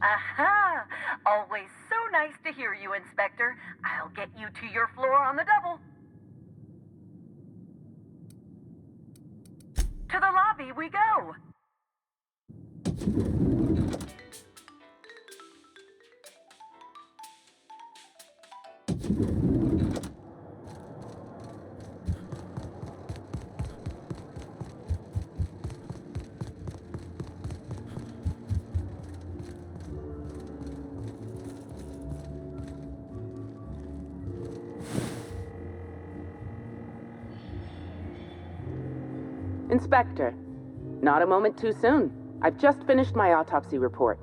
Aha! Always so nice to hear you, Inspector. I'll get you to your floor on the double. To the lobby we go. Inspector, not a moment too soon. I've just finished my autopsy report.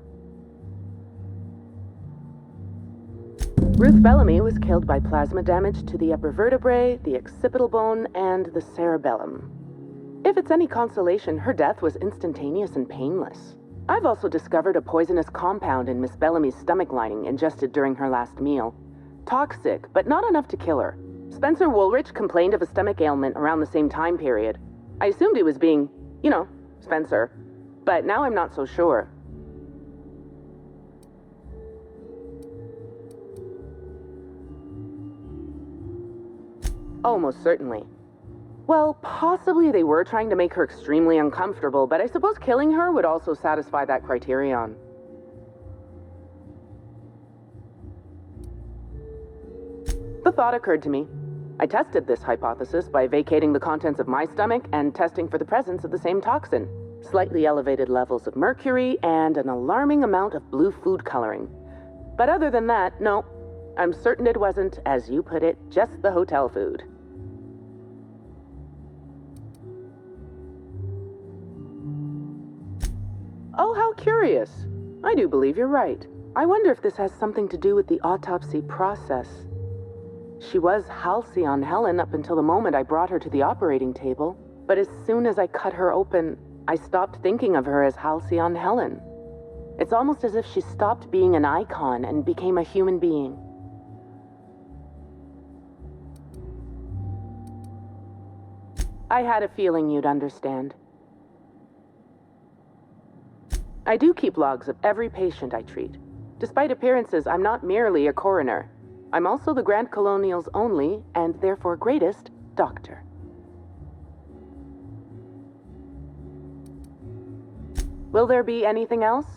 Ruth Bellamy was killed by plasma damage to the upper vertebrae, the occipital bone, and the cerebellum. If it's any consolation, her death was instantaneous and painless. I've also discovered a poisonous compound in Miss Bellamy's stomach lining ingested during her last meal. Toxic, but not enough to kill her. Spencer Woolrich complained of a stomach ailment around the same time period. I assumed he was being, Spencer. But now I'm not so sure. Oh, most certainly. Well, possibly they were trying to make her extremely uncomfortable, but I suppose killing her would also satisfy that criterion. The thought occurred to me. I tested this hypothesis by vacating the contents of my stomach and testing for the presence of the same toxin. Slightly elevated levels of mercury and an alarming amount of blue food coloring. But other than that, no. I'm certain it wasn't, as you put it, just the hotel food. Oh, how curious. I do believe you're right. I wonder if this has something to do with the autopsy process. She was Halcyon Helen up until the moment I brought her to the operating table. But as soon as I cut her open, I stopped thinking of her as Halcyon Helen. It's almost as if she stopped being an icon and became a human being. I had a feeling you'd understand. I do keep logs of every patient I treat. Despite appearances, I'm not merely a coroner. I'm also the Grand Colonial's only, and therefore greatest, doctor. Will there be anything else?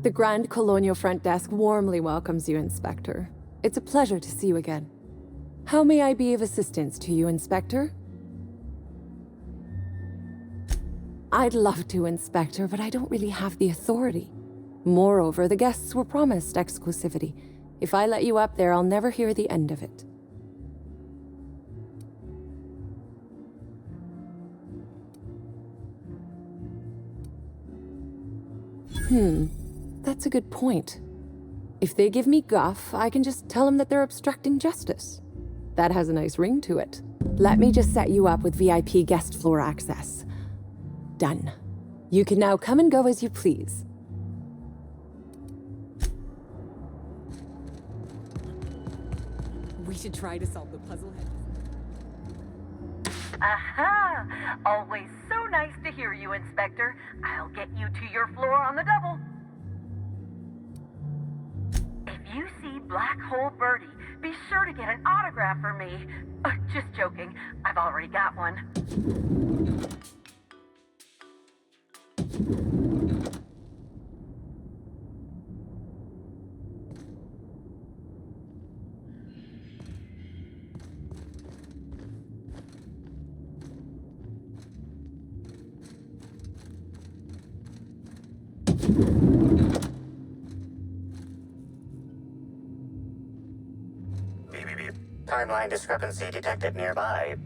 The Grand Colonial Front Desk warmly welcomes you, Inspector. It's a pleasure to see you again. How may I be of assistance to you, Inspector? I'd love to, Inspector, but I don't really have the authority. Moreover, the guests were promised exclusivity. If I let you up there, I'll never hear the end of it. That's a good point. If they give me guff, I can just tell them that they're obstructing justice. That has a nice ring to it. Let me just set you up with VIP guest floor access. Done. You can now come and go as you please. We should try to solve the puzzle head. Aha! Always so nice to hear you, Inspector. I'll get you to your floor on the double. If you see Black Hole Birdie, be sure to get an autograph for me. Just joking. I've already got one. Timeline discrepancy detected nearby.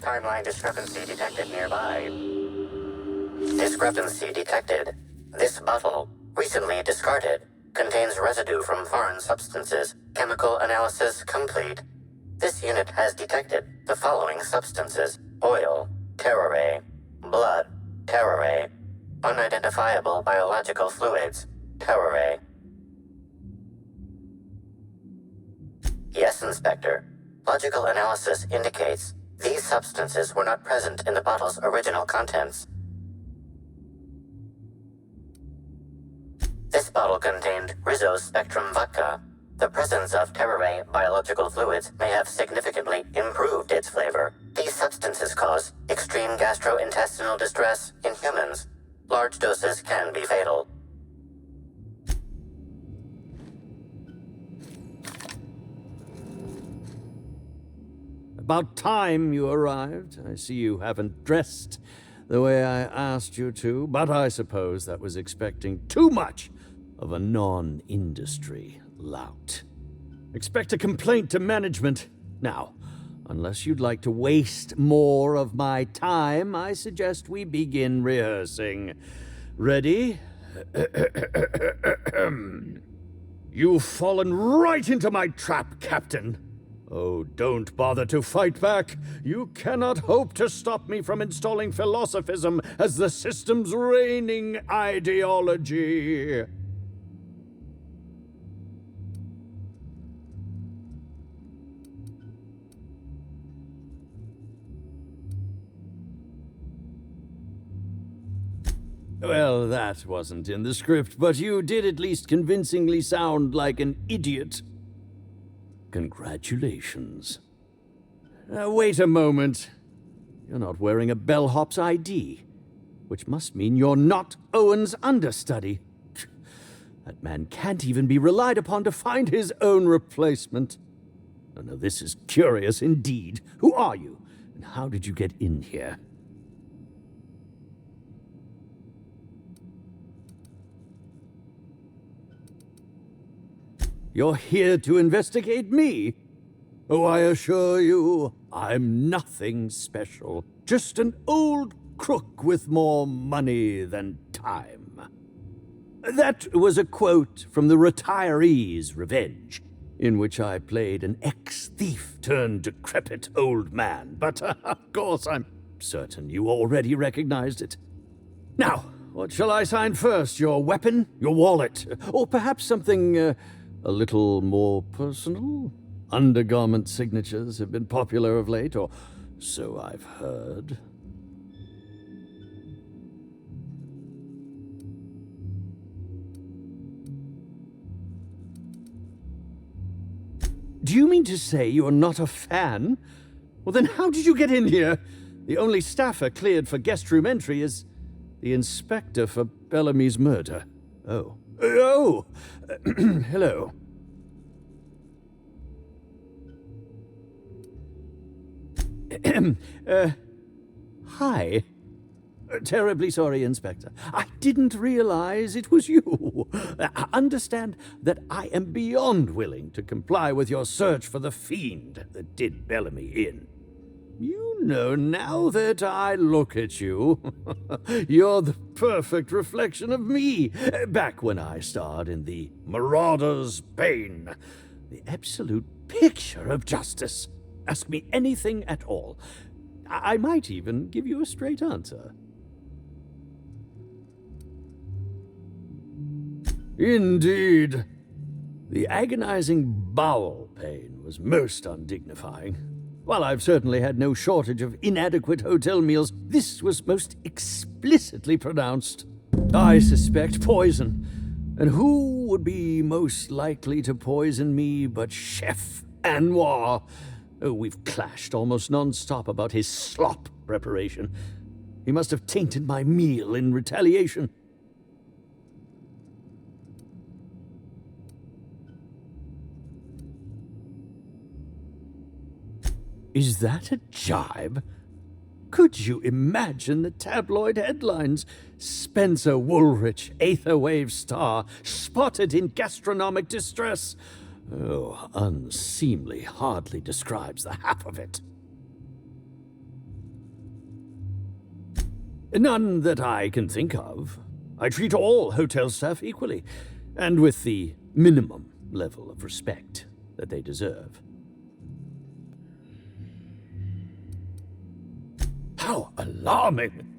Timeline discrepancy detected nearby. Discrepancy detected. This bottle, recently discarded, contains residue from foreign substances. Chemical analysis complete. This unit has detected the following substances: oil, terroré, blood, terroré, unidentifiable biological fluids, terroré. Yes, Inspector. Logical analysis indicates these substances were not present in the bottle's original contents. This bottle contained Rizzo's Spectrum vodka. The presence of terroré biological fluids may have significantly improved its flavor. These substances cause extreme gastrointestinal distress in humans. Large doses can be fatal. About time you arrived. I see you haven't dressed the way I asked you to, but I suppose that was expecting too much of a non-industry lout. Expect a complaint to management. Now, unless you'd like to waste more of my time, I suggest we begin rehearsing. Ready? You've fallen right into my trap, Captain. Oh, don't bother to fight back. You cannot hope to stop me from installing philosophism as the system's reigning ideology. Well, that wasn't in the script, but you did at least convincingly sound like an idiot. Congratulations. Wait a moment. You're not wearing a bellhop's ID, which must mean you're not Owen's understudy. That man can't even be relied upon to find his own replacement. Oh, now, this is curious indeed. Who are you, and how did you get in here? You're here to investigate me? Oh, I assure you, I'm nothing special. Just an old crook with more money than time. That was a quote from The Retiree's Revenge, in which I played an ex-thief turned decrepit old man. But, of course, I'm certain you already recognized it. Now, what shall I sign first? Your weapon? Your wallet? Or perhaps something, a little more personal? Undergarment signatures have been popular of late, or so I've heard. Do you mean to say you're not a fan? Well, then how did you get in here? The only staffer cleared for guest room entry is the inspector for Bellamy's murder. Oh. Oh! Hello. Hi. Terribly sorry, Inspector. I didn't realize it was you. Understand that I am beyond willing to comply with your search for the fiend that did Bellamy in. You know, now that I look at you, you're the perfect reflection of me, back when I starred in The Marauder's Bane. The absolute picture of justice. Ask me anything at all. I might even give you a straight answer. Indeed. The agonizing bowel pain was most undignifying. While I've certainly had no shortage of inadequate hotel meals, this was most explicitly pronounced. I suspect poison. And who would be most likely to poison me but Chef Anwar? Oh, we've clashed almost non-stop about his slop preparation. He must have tainted my meal in retaliation. Is that a jibe? Could you imagine the tabloid headlines? Spencer Woolrich, Aetherwave star, spotted in gastronomic distress. Oh, unseemly hardly describes the half of it. None that I can think of. I treat all hotel staff equally, and with the minimum level of respect that they deserve. How alarming!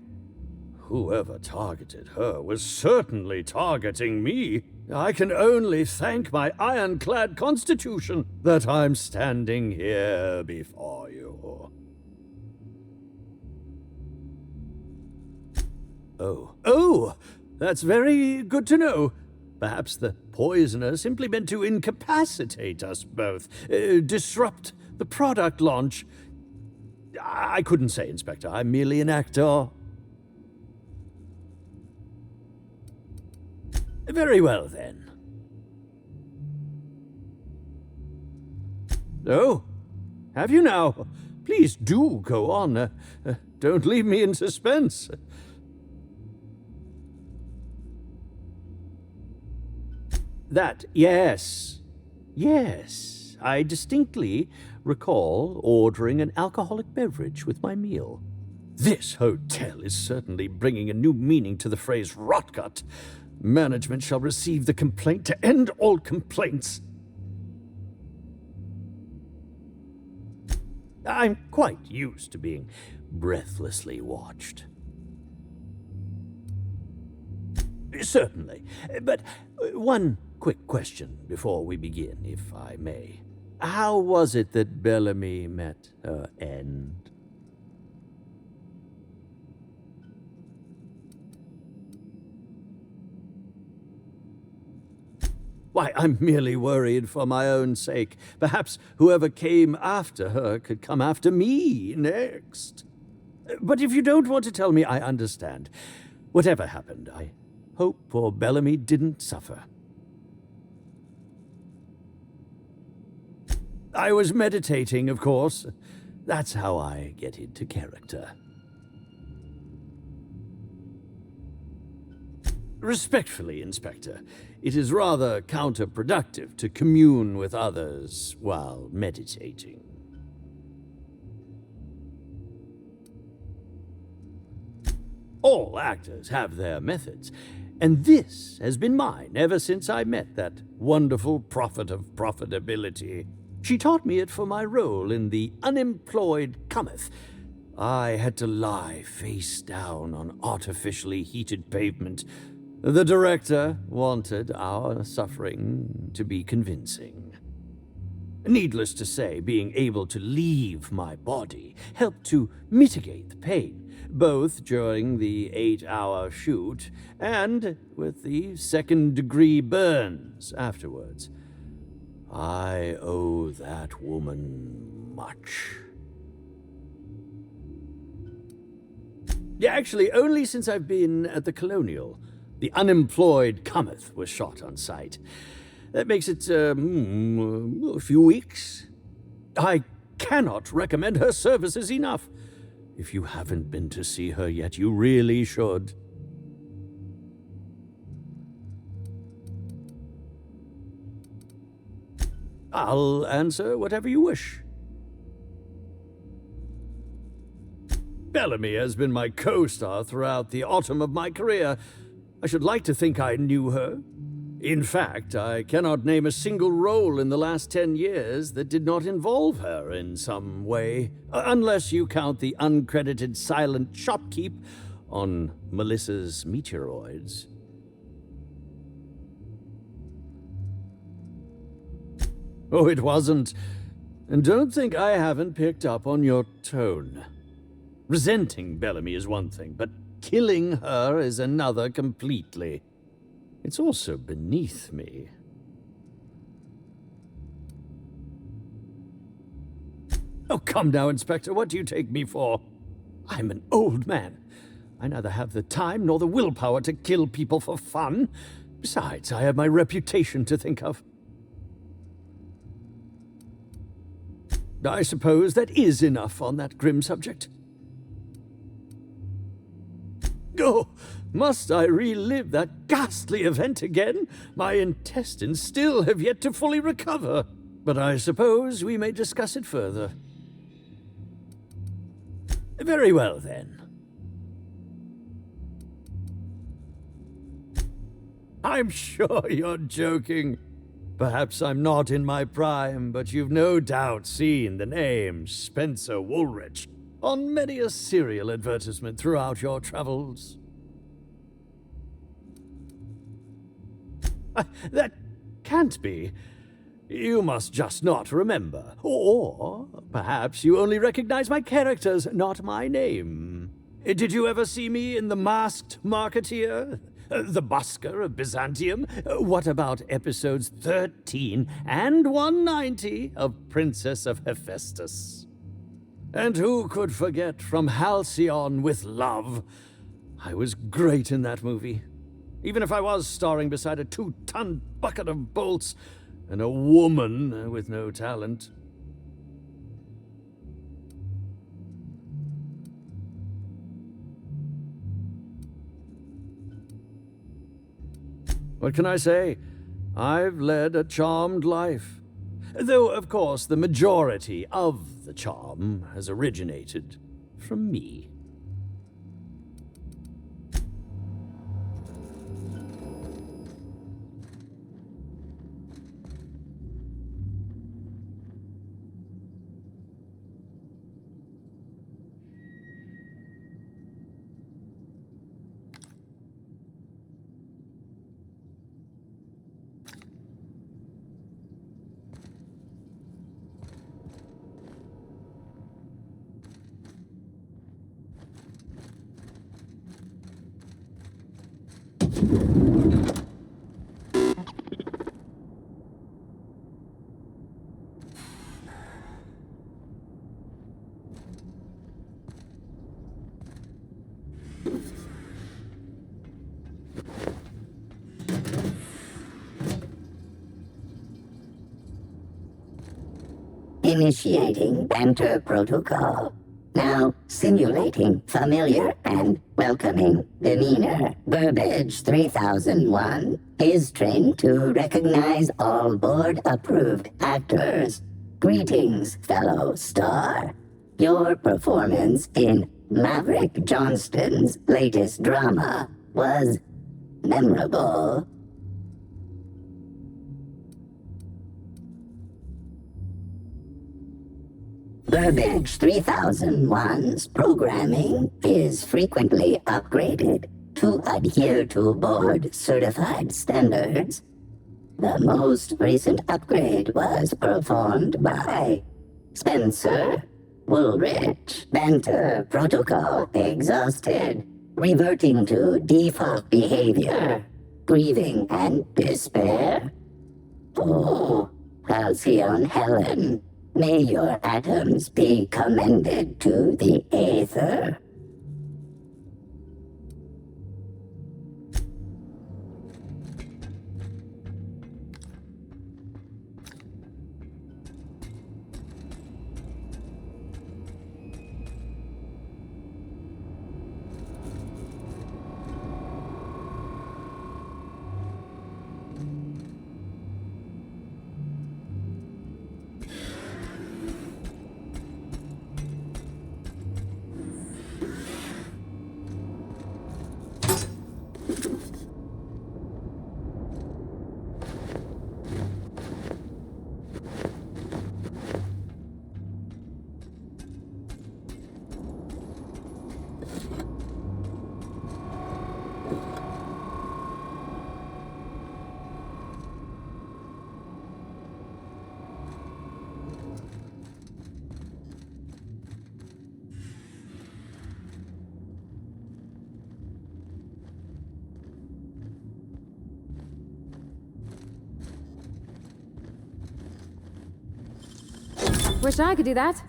Whoever targeted her was certainly targeting me. I can only thank my ironclad constitution that I'm standing here before you. Oh, that's very good to know. Perhaps the poisoner simply meant to incapacitate us both, disrupt the product launch. I couldn't say, Inspector. I'm merely an actor. Very well, then. Oh, have you now? Please do go on. Don't leave me in suspense. Yes. I distinctly recall ordering an alcoholic beverage with my meal. This hotel is certainly bringing a new meaning to the phrase rotgut. Management shall receive the complaint to end all complaints. I'm quite used to being breathlessly watched. Certainly. But one quick question before we begin, if I may. How was it that Bellamy met her end? Why, I'm merely worried for my own sake. Perhaps whoever came after her could come after me next. But if you don't want to tell me, I understand. Whatever happened, I hope poor Bellamy didn't suffer. I was meditating, of course. That's how I get into character. Respectfully, Inspector, it is rather counterproductive to commune with others while meditating. All actors have their methods, and this has been mine ever since I met that wonderful prophet of profitability. She taught me it for my role in The Unemployed Cometh. I had to lie face down on artificially heated pavement. The director wanted our suffering to be convincing. Needless to say, being able to leave my body helped to mitigate the pain, both during the 8-hour shoot and with the second-degree burns afterwards. I owe that woman much. Yeah, actually, only since I've been at the Colonial. The Unemployed Cometh was shot on site. That makes it, a few weeks. I cannot recommend her services enough. If you haven't been to see her yet, you really should. I'll answer whatever you wish. Bellamy has been my co-star throughout the autumn of my career. I should like to think I knew her. In fact, I cannot name a single role in the last 10 years that did not involve her in some way, unless you count the uncredited silent shopkeep on Melissa's Meteoroids. Oh, it wasn't. And don't think I haven't picked up on your tone. Resenting Bellamy is one thing, but killing her is another completely. It's also beneath me. Oh, come now, Inspector. What do you take me for? I'm an old man. I neither have the time nor the willpower to kill people for fun. Besides, I have my reputation to think of. I suppose that is enough on that grim subject. Oh, must I relive that ghastly event again? My intestines still have yet to fully recover. But I suppose we may discuss it further. Very well, then. I'm sure you're joking. Perhaps I'm not in my prime, but you've no doubt seen the name Spencer Woolrich on many a serial advertisement throughout your travels. That can't be. You must just not remember. Or perhaps you only recognize my characters, not my name. Did you ever see me in The Masked Marketeer? The Busker of Byzantium? What about episodes 13 and 190 of Princess of Hephaestus? And who could forget From Halcyon with Love? I was great in that movie. Even if I was starring beside a 2-ton bucket of bolts and a woman with no talent. What can I say? I've led a charmed life. Though, of course, the majority of the charm has originated from me. Initiating banter protocol. Now simulating familiar and welcoming demeanor. Burbage 3001 is trained to recognize all board-approved actors. Greetings, fellow star. Your performance in Maverick Johnston's latest drama was memorable. Burbage 3001's programming is frequently upgraded to adhere to board-certified standards. The most recent upgrade was performed by Spencer Woolrich. Banter protocol exhausted, reverting to default behavior, grieving and despair. Oh, Halcyon Helen. May your atoms be commended to the Aether. Wish I could do that.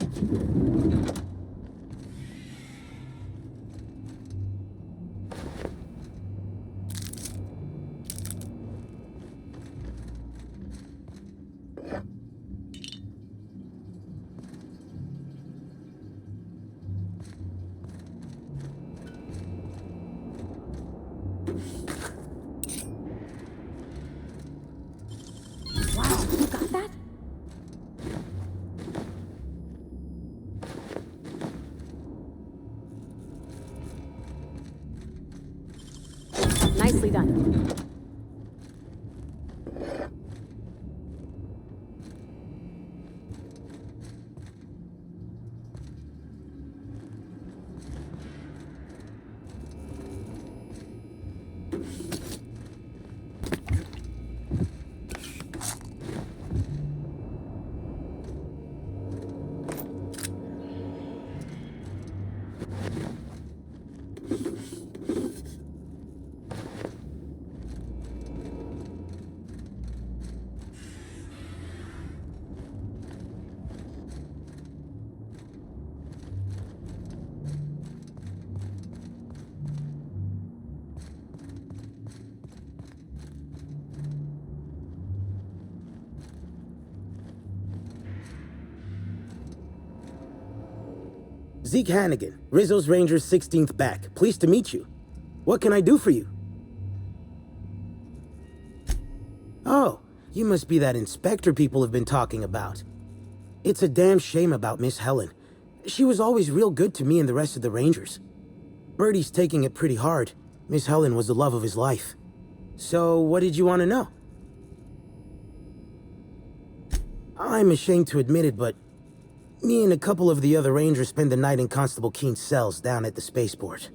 Wow, you got that? Nicely done. Zeke Hannigan, Rizzo's Rangers 16th back. Pleased to meet you. What can I do for you? Oh, you must be that inspector people have been talking about. It's a damn shame about Miss Helen. She was always real good to me and the rest of the Rangers. Birdie's taking it pretty hard. Miss Helen was the love of his life. So, what did you want to know? I'm ashamed to admit it, but me and a couple of the other Rangers spent the night in Constable Keen's cells down at the spaceport.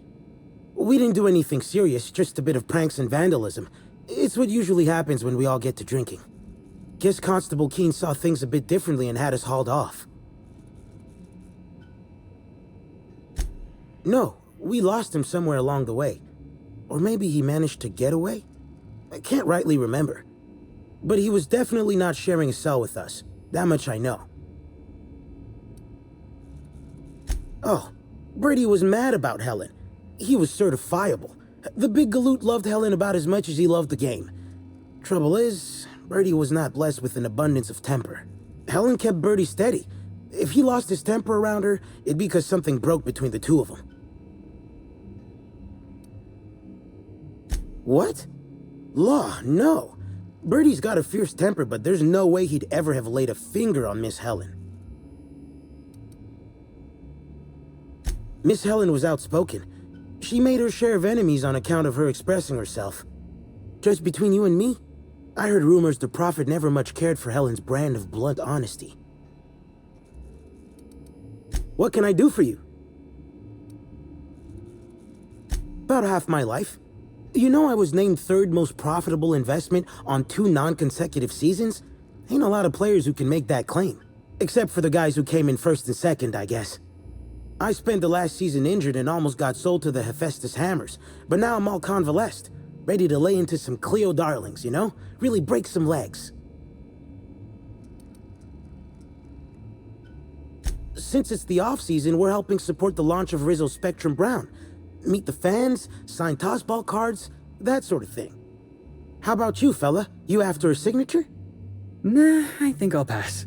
We didn't do anything serious, just a bit of pranks and vandalism. It's what usually happens when we all get to drinking. Guess Constable Keen saw things a bit differently and had us hauled off. No, we lost him somewhere along the way. Or maybe he managed to get away? I can't rightly remember. But he was definitely not sharing a cell with us. That much I know. Oh, Brady was mad about Helen. He was certifiable. The big galoot loved Helen about as much as he loved the game. Trouble is, Brady was not blessed with an abundance of temper. Helen kept Brady steady. If he lost his temper around her, it'd be because something broke between the two of them. What? Law, no. Birdie's got a fierce temper, but there's no way he'd ever have laid a finger on Miss Helen. Miss Helen was outspoken. She made her share of enemies on account of her expressing herself. Just between you and me, I heard rumors the Prophet never much cared for Helen's brand of blunt honesty. What can I do for you? About half my life. You know I was named third most profitable investment on 2 non-consecutive seasons? Ain't a lot of players who can make that claim. Except for the guys who came in first and second, I guess. I spent the last season injured and almost got sold to the Hephaestus Hammers, but now I'm all convalesced, ready to lay into some Cleo darlings, you know? Really break some legs. Since it's the off-season, we're helping support the launch of Rizzo Spectrum Brown. Meet the fans, sign tossball cards, that sort of thing. How about you, fella? You after a signature? Nah, I think I'll pass.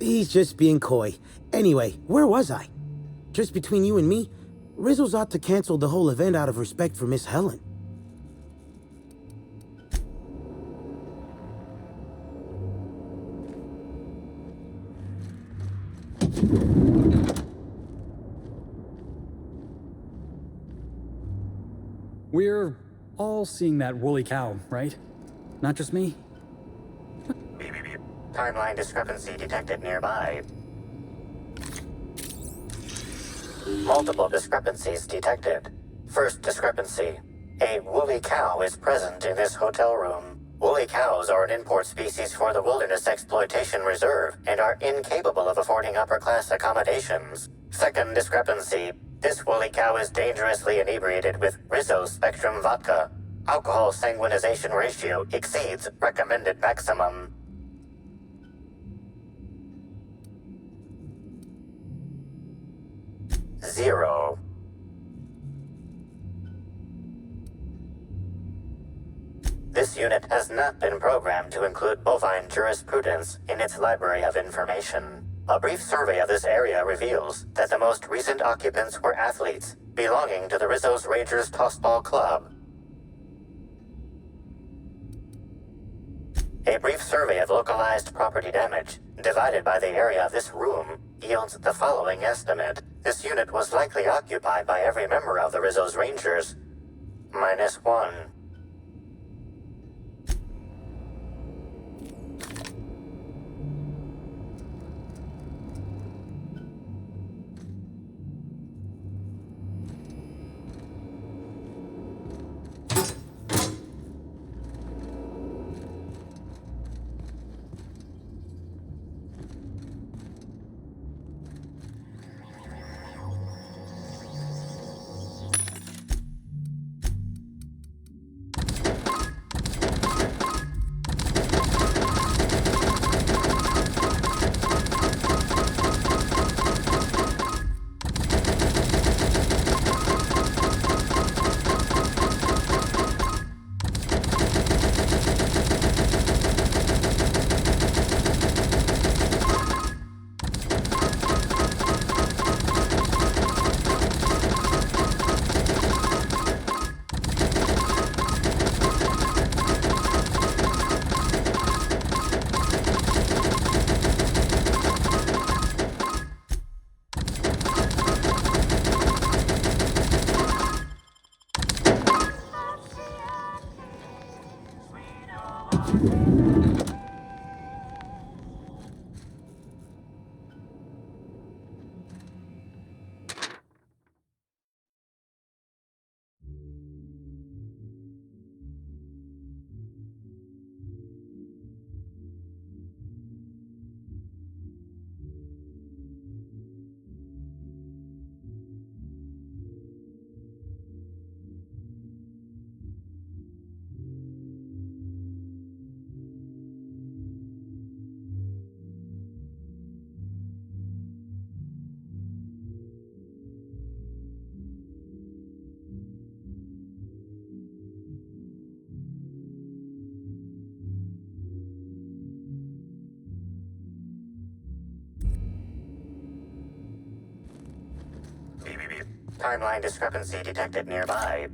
He's just being coy. Anyway, where was I? Just between you and me, Rizzo's ought to cancel the whole event out of respect for Miss Helen. We're all seeing that woolly cow, right? Not just me? Timeline discrepancy detected nearby. Multiple discrepancies detected. First discrepancy. A woolly cow is present in this hotel room. Woolly cows are an import species for the Wilderness Exploitation Reserve and are incapable of affording upper-class accommodations. Second discrepancy. This woolly cow is dangerously inebriated with Rizzo Spectrum vodka. Alcohol sanguinization ratio exceeds recommended maximum. Zero. This unit has not been programmed to include bovine jurisprudence in its library of information. A brief survey of this area reveals that the most recent occupants were athletes belonging to the Rizzo's Rangers Tossball Club. A brief survey of localized property damage, divided by the area of this room, yields the following estimate. This unit was likely occupied by every member of the Rizzo's Rangers. -1. Timeline discrepancy detected nearby.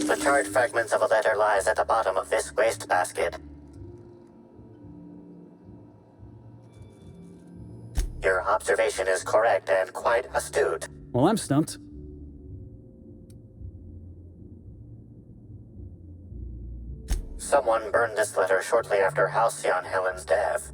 The charged fragments of a letter lies at the bottom of this wastebasket. Your observation is correct and quite astute. Well, I'm stumped. Someone burned this letter shortly after Halcyon Helen's death.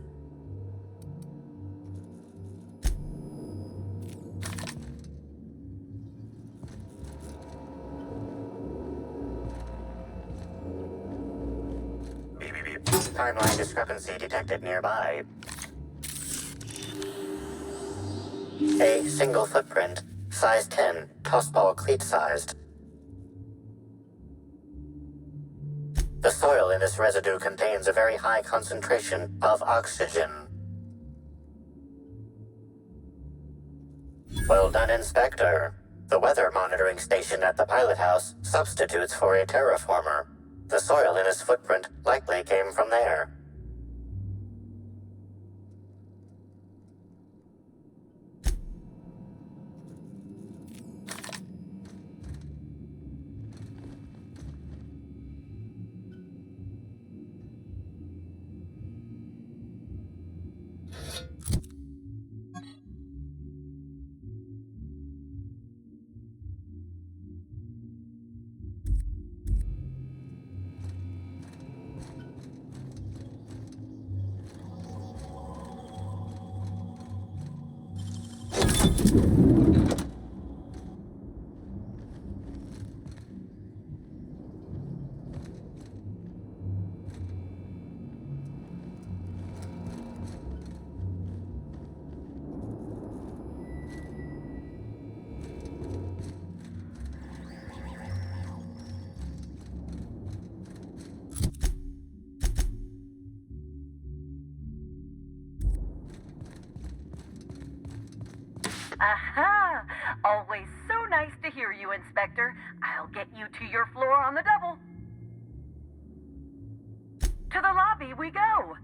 Timeline discrepancy detected nearby. A single footprint, size 10, tossball cleat-sized. The soil in this residue contains a very high concentration of oxygen. Well done, Inspector. The weather monitoring station at the pilot house substitutes for a terraformer. The soil in his footprint likely came from there. Aha! Always so nice to hear you, Inspector. I'll get you to your floor on the double. To the lobby we go.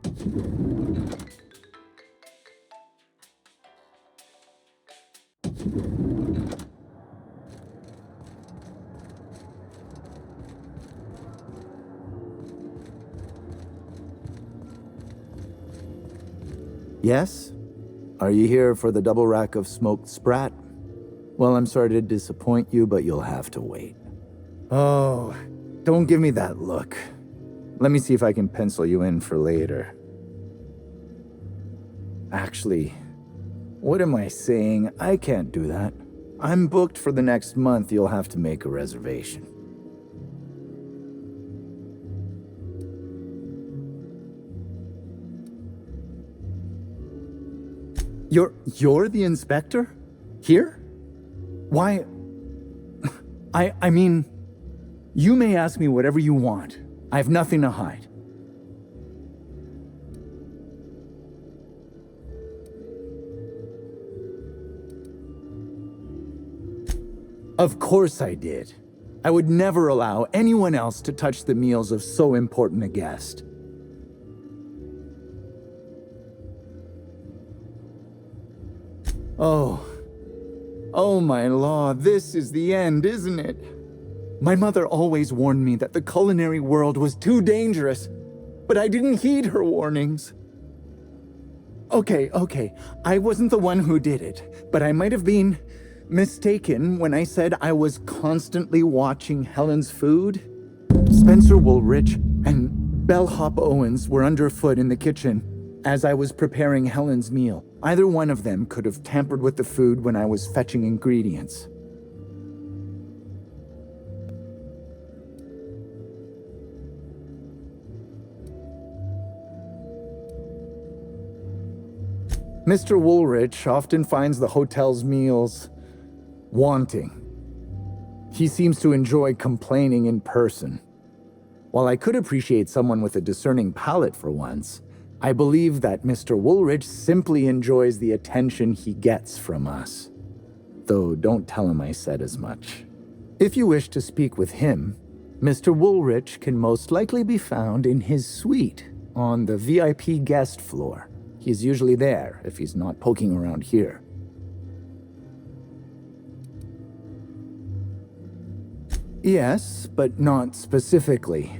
Yes? Are you here for the double rack of smoked sprat? Well, I'm sorry to disappoint you, but you'll have to wait. Oh, don't give me that look. Let me see if I can pencil you in for later. Actually, what am I saying? I can't do that. I'm booked for the next month. You'll have to make a reservation. You're the inspector? Here? Why? I mean, you may ask me whatever you want. I have nothing to hide. Of course I did. I would never allow anyone else to touch the meals of so important a guest. Oh my law, this is the end, isn't it? My mother always warned me that the culinary world was too dangerous, but I didn't heed her warnings. Okay. I wasn't the one who did it, but I might have been mistaken when I said I was constantly watching Helen's food. Spencer Woolrich and Bellhop Owens were underfoot in the kitchen as I was preparing Helen's meal. Either one of them could have tampered with the food when I was fetching ingredients. Mr. Woolrich often finds the hotel's meals wanting. He seems to enjoy complaining in person. While I could appreciate someone with a discerning palate for once, I believe that Mr. Woolrich simply enjoys the attention he gets from us. Though don't tell him I said as much. If you wish to speak with him, Mr. Woolrich can most likely be found in his suite on the VIP guest floor. He's usually there if he's not poking around here. Yes, but not specifically.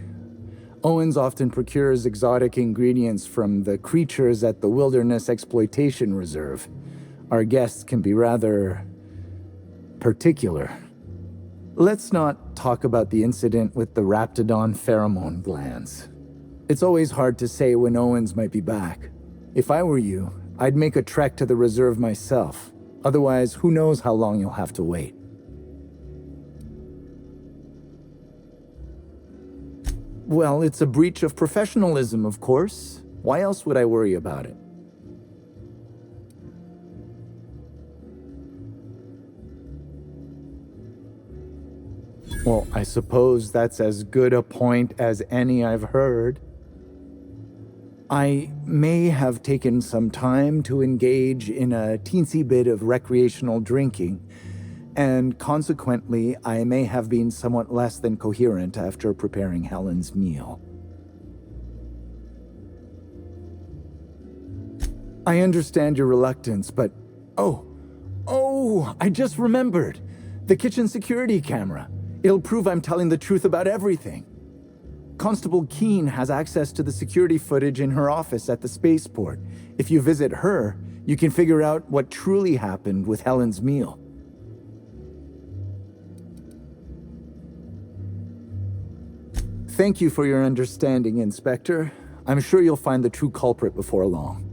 Owens often procures exotic ingredients from the creatures at the Wilderness Exploitation Reserve. Our guests can be rather particular. Let's not talk about the incident with the Raptidon pheromone glands. It's always hard to say when Owens might be back. If I were you, I'd make a trek to the reserve myself. Otherwise, who knows how long you'll have to wait. Well, it's a breach of professionalism, of course. Why else would I worry about it? Well, I suppose that's as good a point as any I've heard. I may have taken some time to engage in a teensy bit of recreational drinking, and consequently, I may have been somewhat less than coherent after preparing Helen's meal. I understand your reluctance, but... Oh, I just remembered. The kitchen security camera. It'll prove I'm telling the truth about everything. Constable Keene has access to the security footage in her office at the spaceport. If you visit her, you can figure out what truly happened with Helen's meal. Thank you for your understanding, Inspector. I'm sure you'll find the true culprit before long.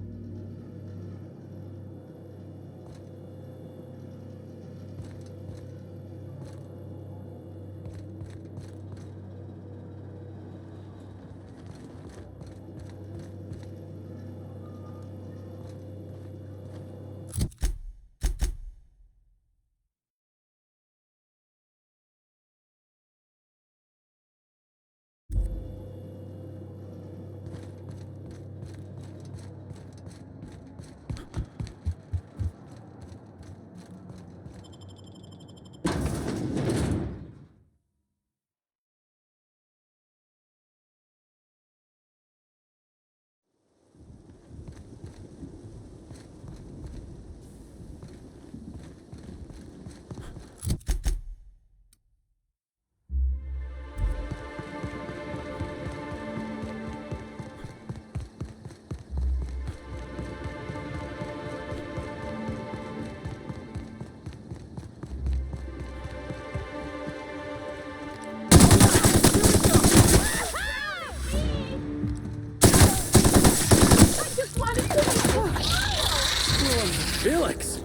Felix!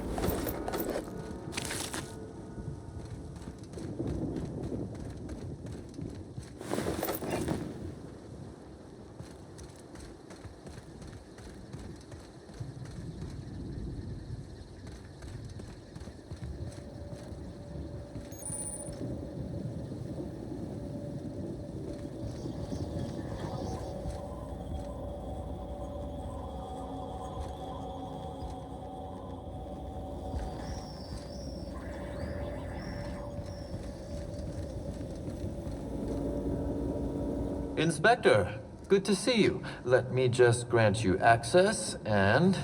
Inspector, good to see you. Let me just grant you access and...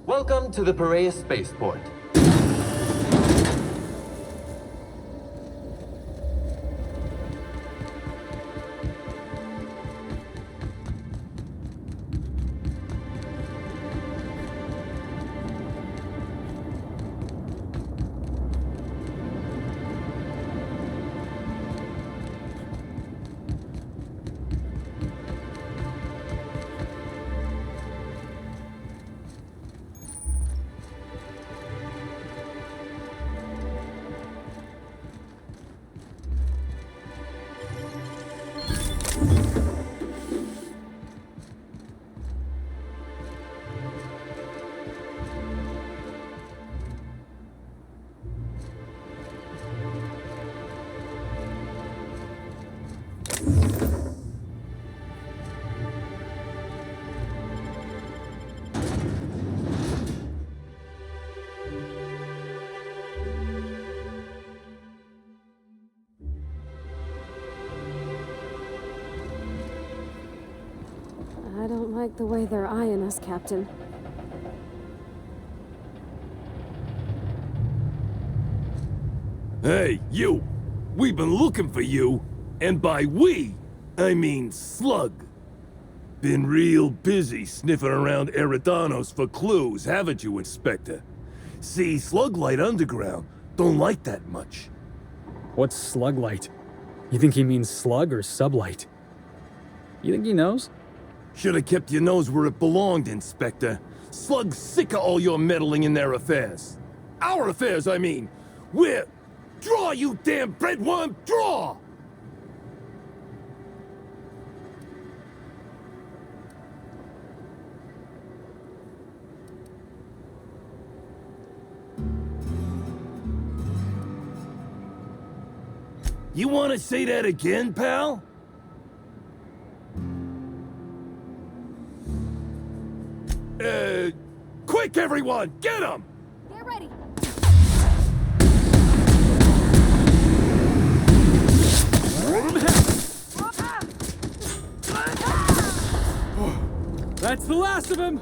Welcome to the Piraeus Spaceport. I don't like the way they're eyeing us, Captain. Hey, you! We've been looking for you, and by we, I mean Slug. Been real busy sniffing around Eridanos for clues, haven't you, Inspector? See, Sluglight Underground don't like that much. What's Sluglight? You think he means slug or sublight? You think he knows? Should've kept your nose where it belonged, Inspector. Slug's sick of all your meddling in their affairs. Our affairs, I mean. We're... Draw, you damn breadworm, draw! You want to say that again, pal? Quick, everyone! Get him! Get ready! That's the last of him!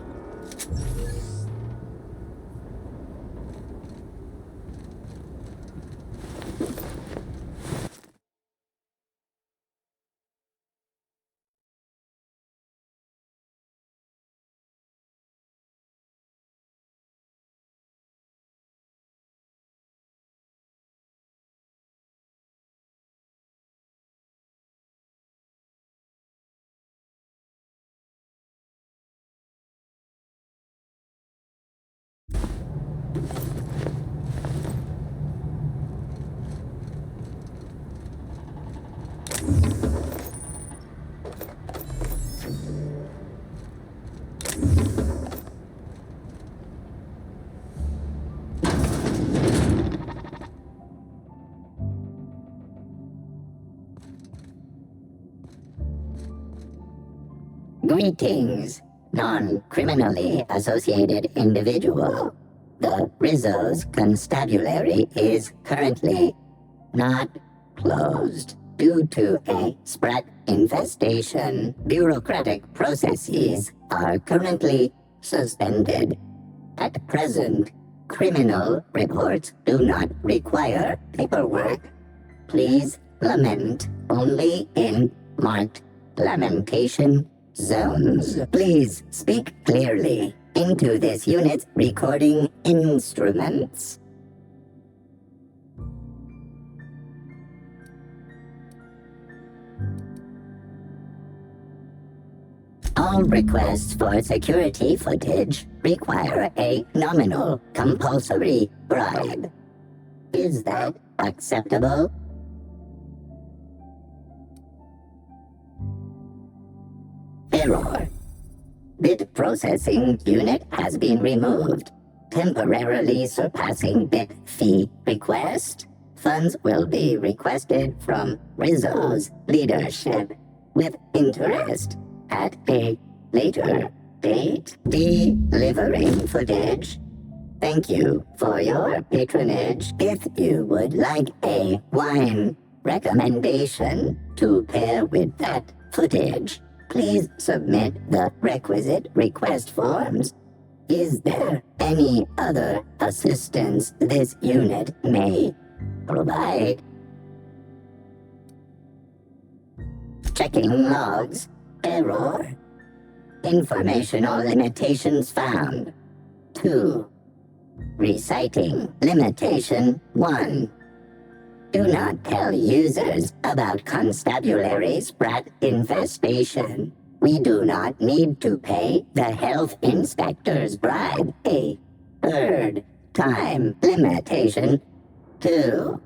Greetings, non-criminally associated individual. The Rizzo's constabulary is currently not closed due to a sprat infestation. Bureaucratic processes are currently suspended. At present, criminal reports do not require paperwork. Please lament only in marked lamentation zones. Please speak clearly into this unit's recording instruments. All requests for security footage require a nominal compulsory bribe. Is that acceptable? Error. Bit processing unit has been removed. Temporarily surpassing bit fee request. Funds will be requested from Rizzo's leadership with interest at a later date. Delivering footage. Thank you for your patronage. If you would like a wine recommendation to pair with that footage, please submit the requisite request forms. Is there any other assistance this unit may provide? Checking logs. Error. Informational limitations found. 2. Reciting limitation 1. Do not tell users about constabulary sprat infestation. We do not need to pay the health inspector's bribe. A third time limitation 2.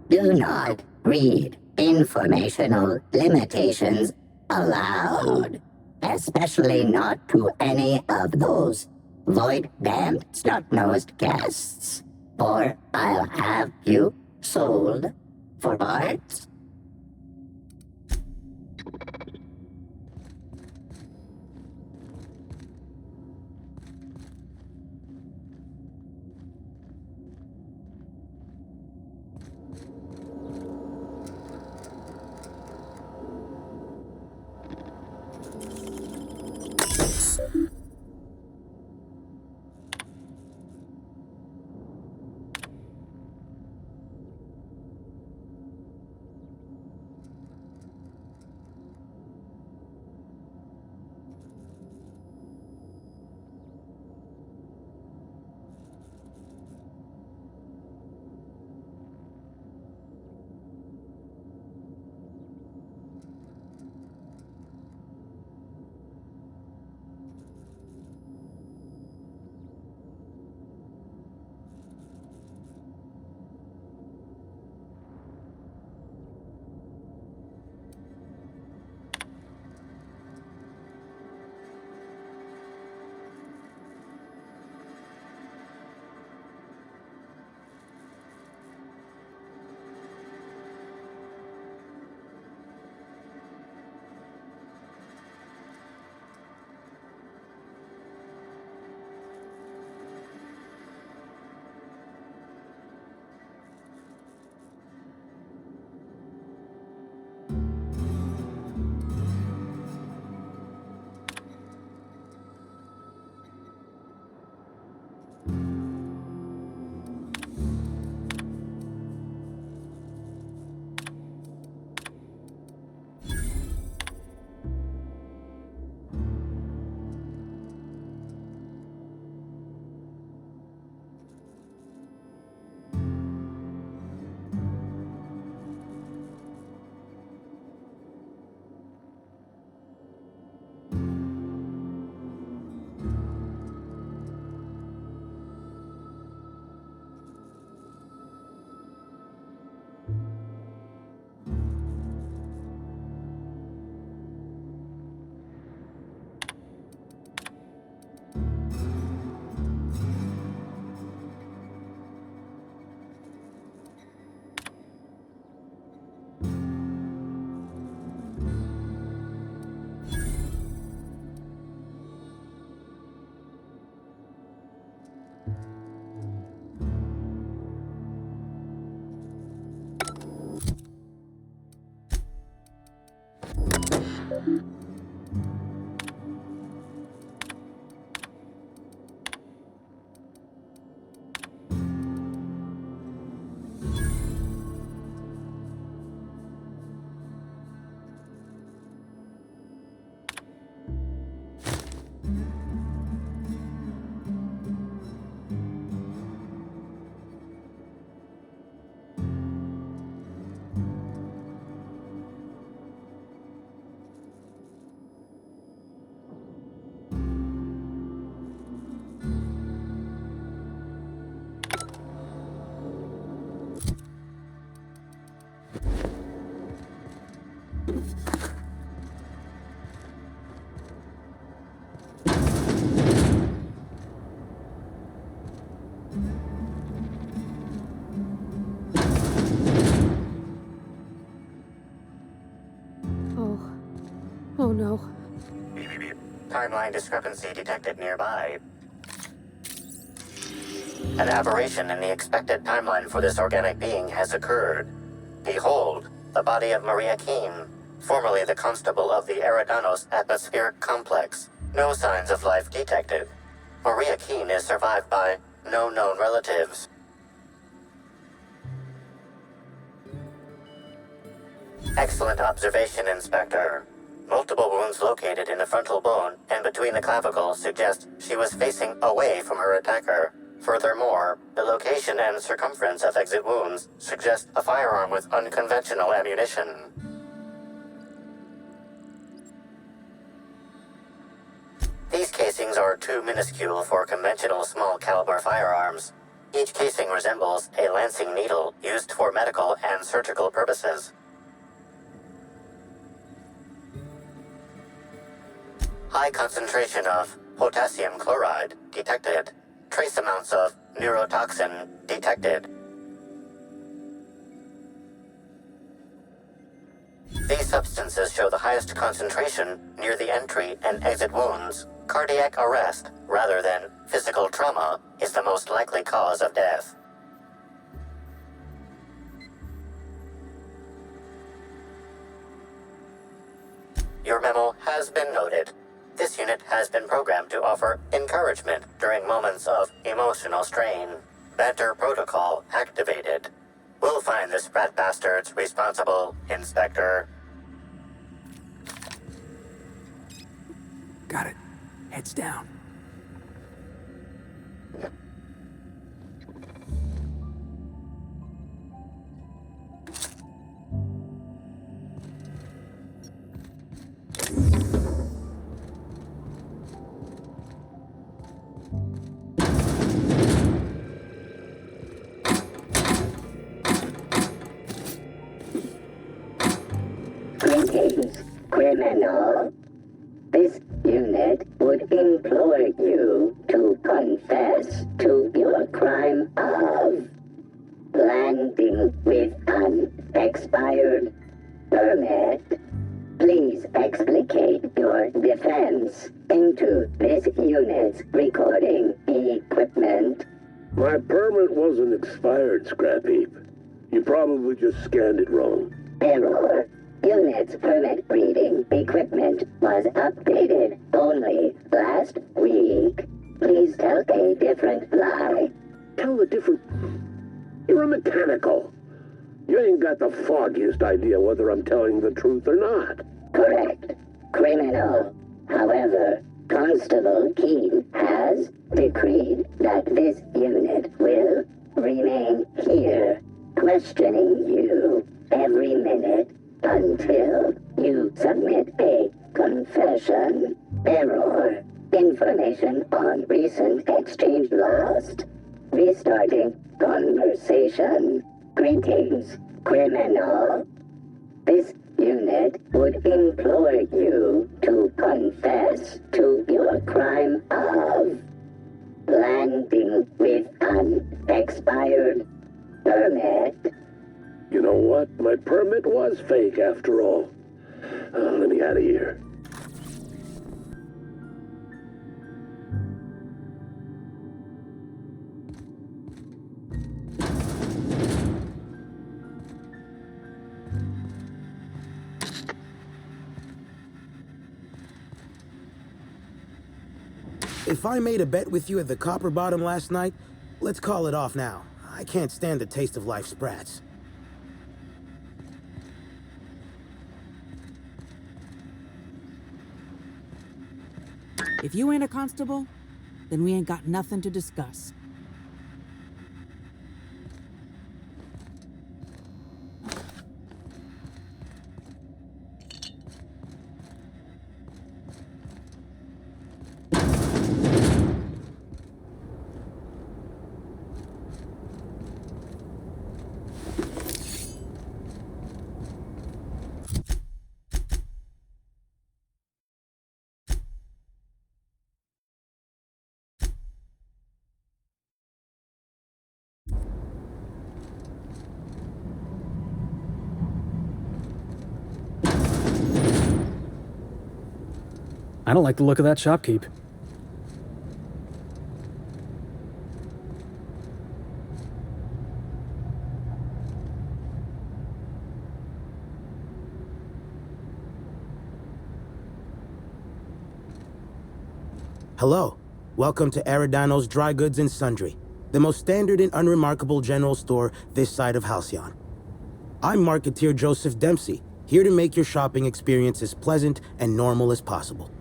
Do not read informational limitations aloud, especially not to any of those void-damned snot-nosed guests, or I'll have you sold for parts. Oh no. Timeline discrepancy detected nearby. An aberration in the expected timeline for this organic being has occurred. Behold, the body of Maria Keene, formerly the constable of the Eridanos atmospheric complex. No signs of life detected. Maria Keene is survived by no known relatives. Excellent observation, Inspector. Multiple wounds located in the frontal bone and between the clavicles suggest she was facing away from her attacker. Furthermore, the location and circumference of exit wounds suggest a firearm with unconventional ammunition. These casings are too minuscule for conventional small-caliber firearms. Each casing resembles a lancing needle used for medical and surgical purposes. High concentration of potassium chloride detected. Trace amounts of neurotoxin detected. These substances show the highest concentration near the entry and exit wounds. Cardiac arrest, rather than physical trauma, is the most likely cause of death. Your memo has been noted. This This unit has been programmed to offer encouragement during moments of emotional strain. Banter protocol activated. We'll find the Sprat bastards responsible, Inspector. Got it. Heads down. Greetings, criminal. This unit would implore you to confess to your crime of landing with an expired permit. Please explicate your defense into this unit's recording equipment. My permit wasn't expired, Scrap Heap. You probably just scanned it wrong. Error. Unit's permit reading equipment was updated only last week. Please tell a different lie. Tell a different... You're a mechanical. You ain't got the foggiest idea whether I'm telling the truth or not. Correct. Criminal. However, Constable Keene has decreed that this unit will remain here, questioning you every minute until you submit a confession. Error. Information on recent exchange lost. Restarting conversation. Greetings, criminal. This unit would implore you to confess to your crime of landing with an expired permit. You know what? My permit was fake after all. Let me out of here. If I made a bet with you at the Copper Bottom last night, let's call it off now. I can't stand the taste of life sprats. If you ain't a constable, then we ain't got nothing to discuss. I don't like the look of that shopkeep. Hello. Welcome to Eridanos Dry Goods and Sundry, the most standard and unremarkable general store this side of Halcyon. I'm Marketeer Joseph Dempsey, here to make your shopping experience as pleasant and normal as possible.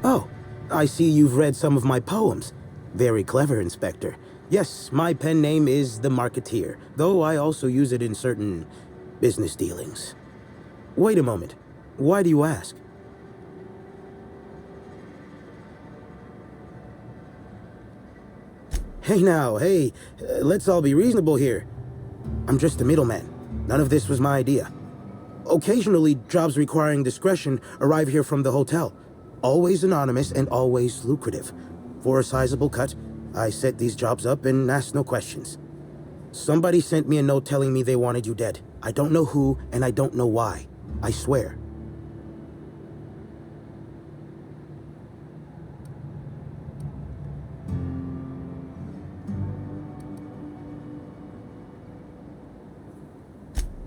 Oh, I see you've read some of my poems. Very clever, Inspector. Yes, my pen name is The Marketeer, though I also use it in certain business dealings. Wait a moment. Why do you ask? Hey now, hey, let's all be reasonable here. I'm just a middleman. None of this was my idea. Occasionally, jobs requiring discretion arrive here from the hotel. Always anonymous and always lucrative. For a sizable cut, I set these jobs up and ask no questions. Somebody sent me a note telling me they wanted you dead. I don't know who, and I don't know why. I swear.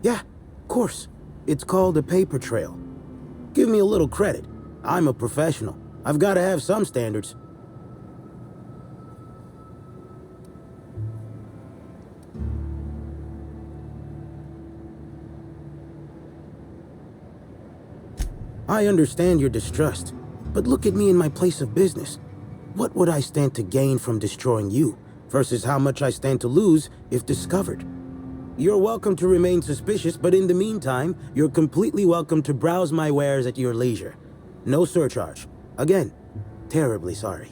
Yeah, of course. It's called a paper trail. Give me a little credit. I'm a professional. I've got to have some standards. I understand your distrust, but look at me in my place of business. What would I stand to gain from destroying you, versus how much I stand to lose if discovered? You're welcome to remain suspicious, but in the meantime, you're completely welcome to browse my wares at your leisure. No surcharge. Again, terribly sorry.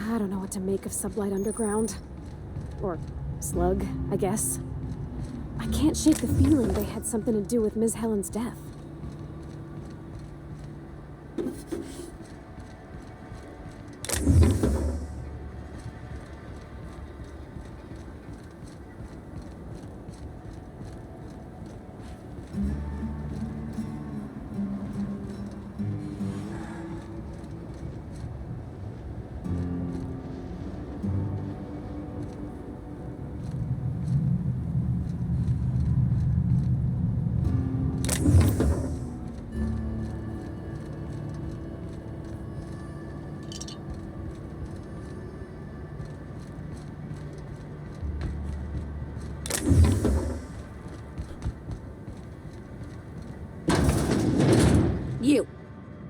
I don't know what to make of Sublight Underground. Or Slug, I guess. I can't shake the feeling they had something to do with Ms. Helen's death.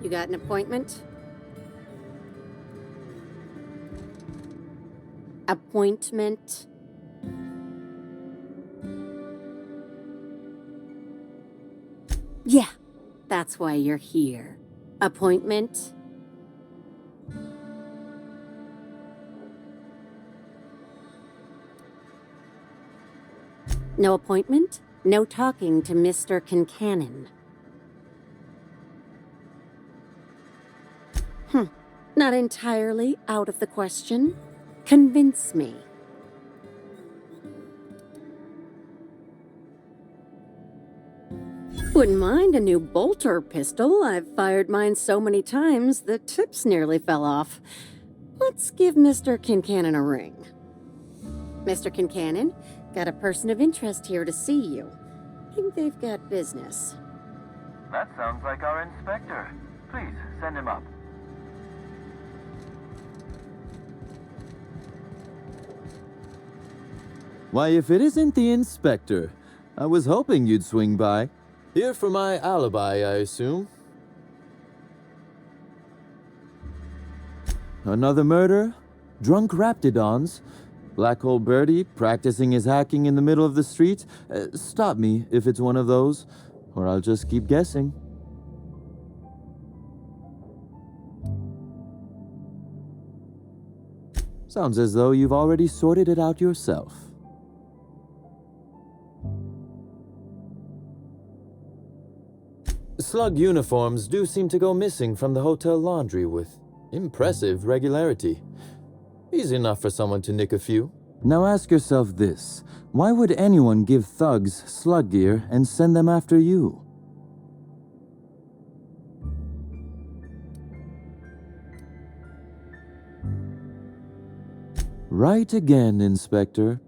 You got an appointment? Appointment? Yeah, that's why you're here. Appointment? No appointment? No talking to Mr. Kincannon. Not entirely out of the question. Convince me. Wouldn't mind a new bolter pistol. I've fired mine so many times, the tips nearly fell off. Let's give Mr. Kincannon a ring. Mr. Kincannon, got a person of interest here to see you. Think they've got business. That sounds like our inspector. Please, send him up. Why, if it isn't the inspector, I was hoping you'd swing by. Here for my alibi, I assume. Another murder? Drunk Raptidons? Black Hole Birdie practicing his hacking in the middle of the street? Stop me if it's one of those, or I'll just keep guessing. Sounds as though you've already sorted it out yourself. Slug uniforms do seem to go missing from the hotel laundry with impressive regularity. Easy enough for someone to nick a few. Now ask yourself this. Why would anyone give thugs slug gear and send them after you? Right again, Inspector.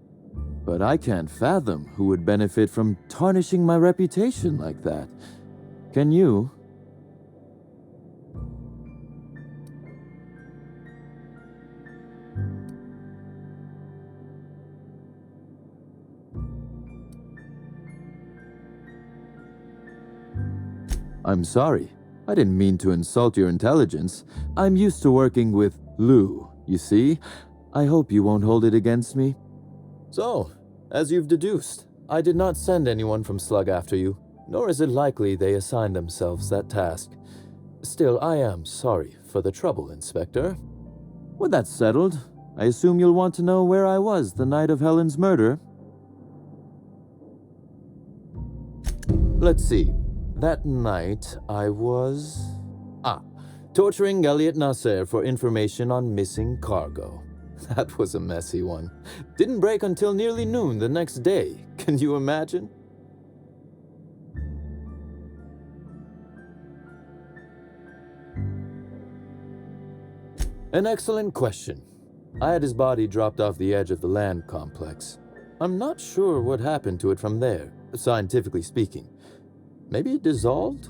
But I can't fathom who would benefit from tarnishing my reputation like that. Can you? I'm sorry. I didn't mean to insult your intelligence. I'm used to working with Lou, you see? I hope you won't hold it against me. So, as you've deduced, I did not send anyone from Slug after you, nor is it likely they assigned themselves that task. Still, I am sorry for the trouble, Inspector. With that settled, I assume you'll want to know where I was the night of Helen's murder. Let's see. That night, I was... torturing Elliot Nasser for information on missing cargo. That was a messy one. Didn't break until nearly noon the next day. Can you imagine? An excellent question. I had his body dropped off the edge of the land complex. I'm not sure what happened to it from there, scientifically speaking. Maybe it dissolved?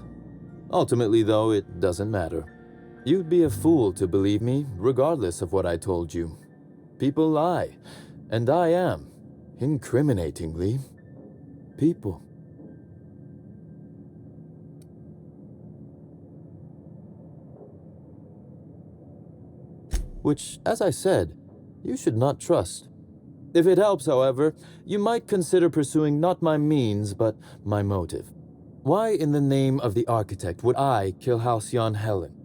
Ultimately, though, it doesn't matter. You'd be a fool to believe me, regardless of what I told you. People lie, and I am, incriminatingly, people. Which, as I said, you should not trust. If it helps, however, you might consider pursuing not my means, but my motive. Why in the name of the architect would I kill Halcyon Helen?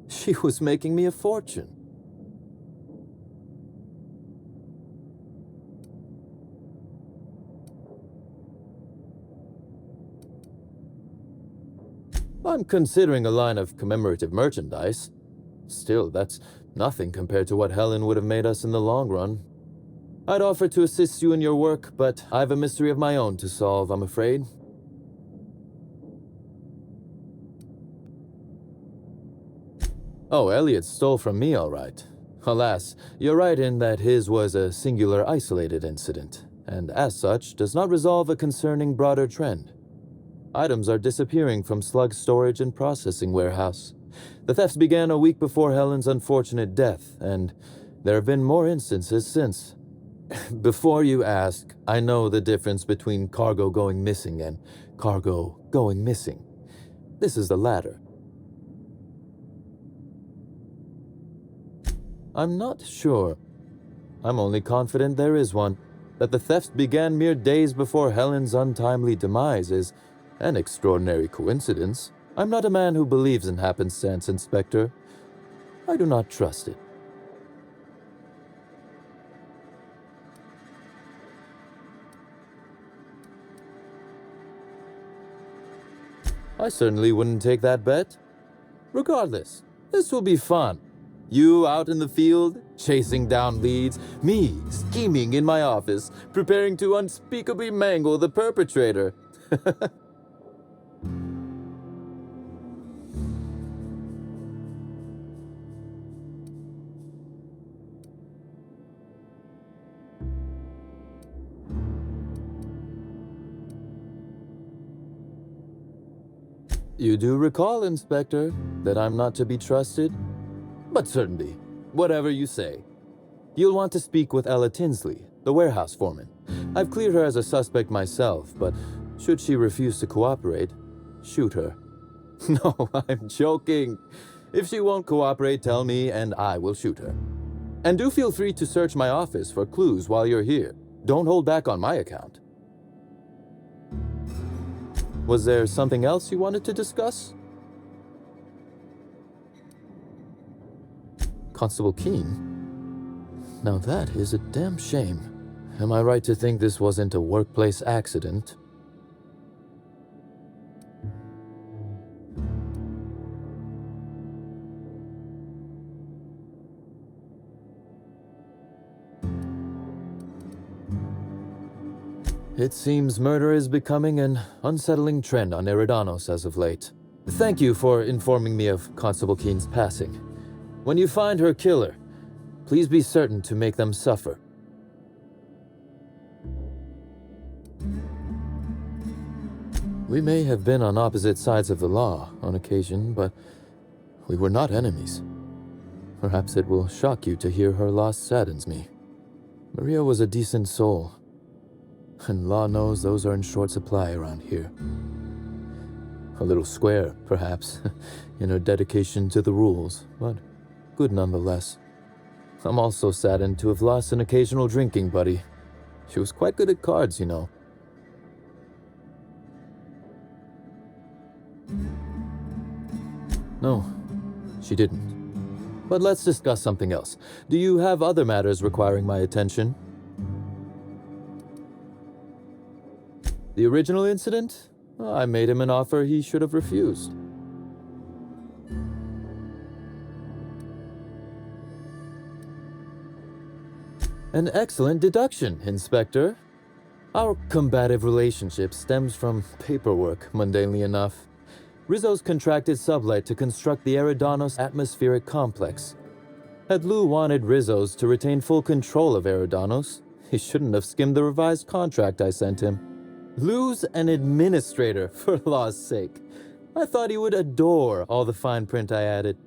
She was making me a fortune. I'm considering a line of commemorative merchandise. Still, that's nothing compared to what Helen would have made us in the long run. I'd offer to assist you in your work, but I have a mystery of my own to solve, I'm afraid. Oh, Elliot stole from me, all right. Alas, you're right in that his was a singular isolated incident, and as such, does not resolve a concerning broader trend. Items are disappearing from Slug's storage and processing warehouse. The thefts began a week before Helen's unfortunate death, and there have been more instances since. Before you ask, I know the difference between cargo going missing and cargo going missing. This is the latter. I'm not sure. I'm only confident there is one. That the thefts began mere days before Helen's untimely demise is an extraordinary coincidence. I'm not a man who believes in happenstance, Inspector. I do not trust it. I certainly wouldn't take that bet. Regardless, this will be fun. You out in the field, chasing down leads, me scheming in my office, preparing to unspeakably mangle the perpetrator. You do recall, Inspector, that I'm not to be trusted? But certainly, whatever you say. You'll want to speak with Ella Tinsley, the warehouse foreman. I've cleared her as a suspect myself, but should she refuse to cooperate, shoot her. No, I'm joking. If she won't cooperate, tell me and I will shoot her. And do feel free to search my office for clues while you're here. Don't hold back on my account. Was there something else you wanted to discuss? Constable Keene? Now that is a damn shame. Am I right to think this wasn't a workplace accident? It seems murder is becoming an unsettling trend on Eridanos as of late. Thank you for informing me of Constable Keene's passing. When you find her killer, please be certain to make them suffer. We may have been on opposite sides of the law on occasion, but we were not enemies. Perhaps it will shock you to hear her loss saddens me. Maria was a decent soul. And law knows those are in short supply around here. A little square, perhaps, in her dedication to the rules, but good nonetheless. I'm also saddened to have lost an occasional drinking buddy. She was quite good at cards, you know. No, she didn't. But let's discuss something else. Do you have other matters requiring my attention? The original incident? I made him an offer he should have refused. An excellent deduction, Inspector. Our combative relationship stems from paperwork, mundanely enough. Rizzo's contracted Sublight to construct the Eridanos atmospheric complex. Had Lou wanted Rizzo's to retain full control of Eridanos, he shouldn't have skimmed the revised contract I sent him. Lou's an administrator, for law's sake. I thought he would adore all the fine print I added.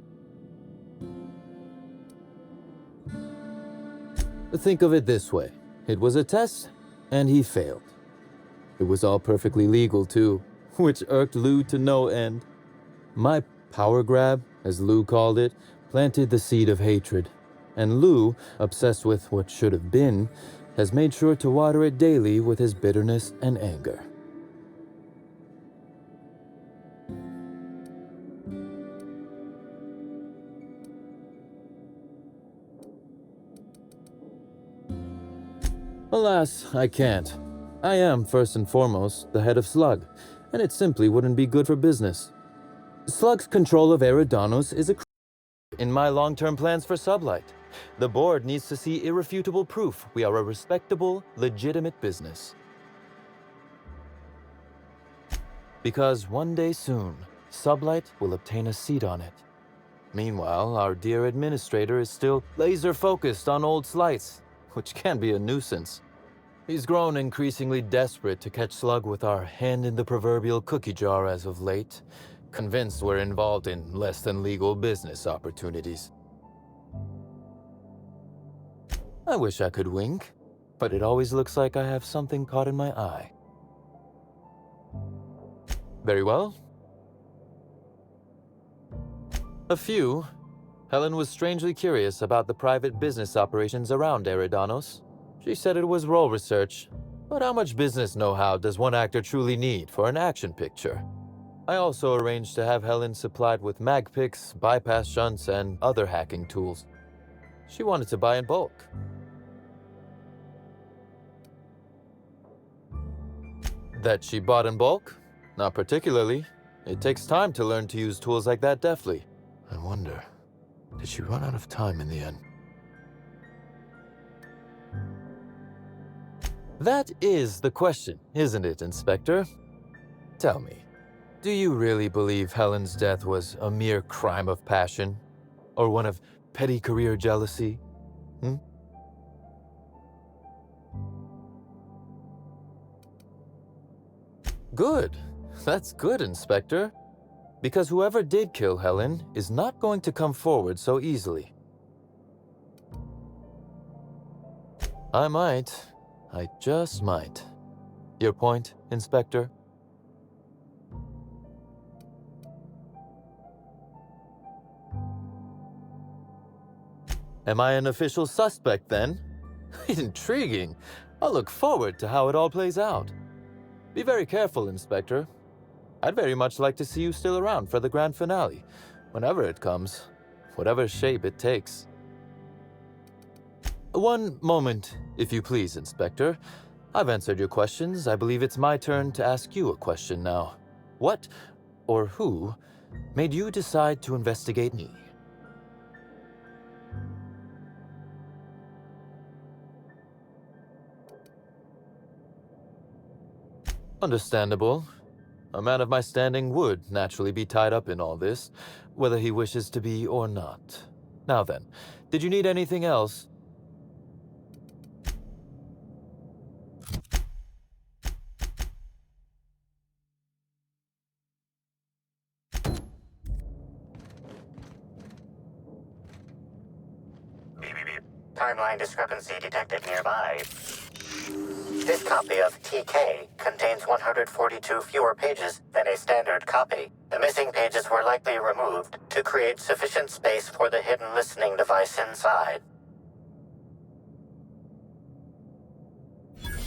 Think of it this way. It was a test, and he failed. It was all perfectly legal, too, which irked Lou to no end. My power grab, as Lou called it, planted the seed of hatred, and Lou, obsessed with what should have been, has made sure to water it daily with his bitterness and anger. Alas, I can't. I am, first and foremost, the head of Slug, and it simply wouldn't be good for business. Slug's control of Eridanos is a in my long-term plans for Sublight. The board needs to see irrefutable proof we are a respectable, legitimate business. Because one day soon, Sublight will obtain a seat on it. Meanwhile, our dear administrator is still laser-focused on old slights, which can be a nuisance. He's grown increasingly desperate to catch Slug with our hand in the proverbial cookie jar as of late, convinced we're involved in less than legal business opportunities. I wish I could wink, but it always looks like I have something caught in my eye. Very well. Helen was strangely curious about the private business operations around Eridanos. She said it was role research, but how much business know-how does one actor truly need for an action picture? I also arranged to have Helen supplied with mag picks, bypass shunts, and other hacking tools. She wanted to buy in bulk. That she bought in bulk? Not particularly. It takes time to learn to use tools like that deftly. I wonder, did she run out of time in the end? That is the question, isn't it, Inspector? Tell me, do you really believe Helen's death was a mere crime of passion? Or one of petty career jealousy? Good. That's good, Inspector. Because whoever did kill Helen is not going to come forward so easily. I just might. Your point, Inspector? Am I an official suspect, then? Intriguing. I'll look forward to how it all plays out. Be very careful, Inspector. I'd very much like to see you still around for the grand finale, whenever it comes, whatever shape it takes. One moment, if you please, Inspector. I've answered your questions. I believe it's my turn to ask you a question now. What, or who, made you decide to investigate me? Understandable. A man of my standing would naturally be tied up in all this, whether he wishes to be or not. Now then, did you need anything else? Timeline discrepancy detected nearby. This copy of TK contains 142 fewer pages than a standard copy. The missing pages were likely removed to create sufficient space for the hidden listening device inside.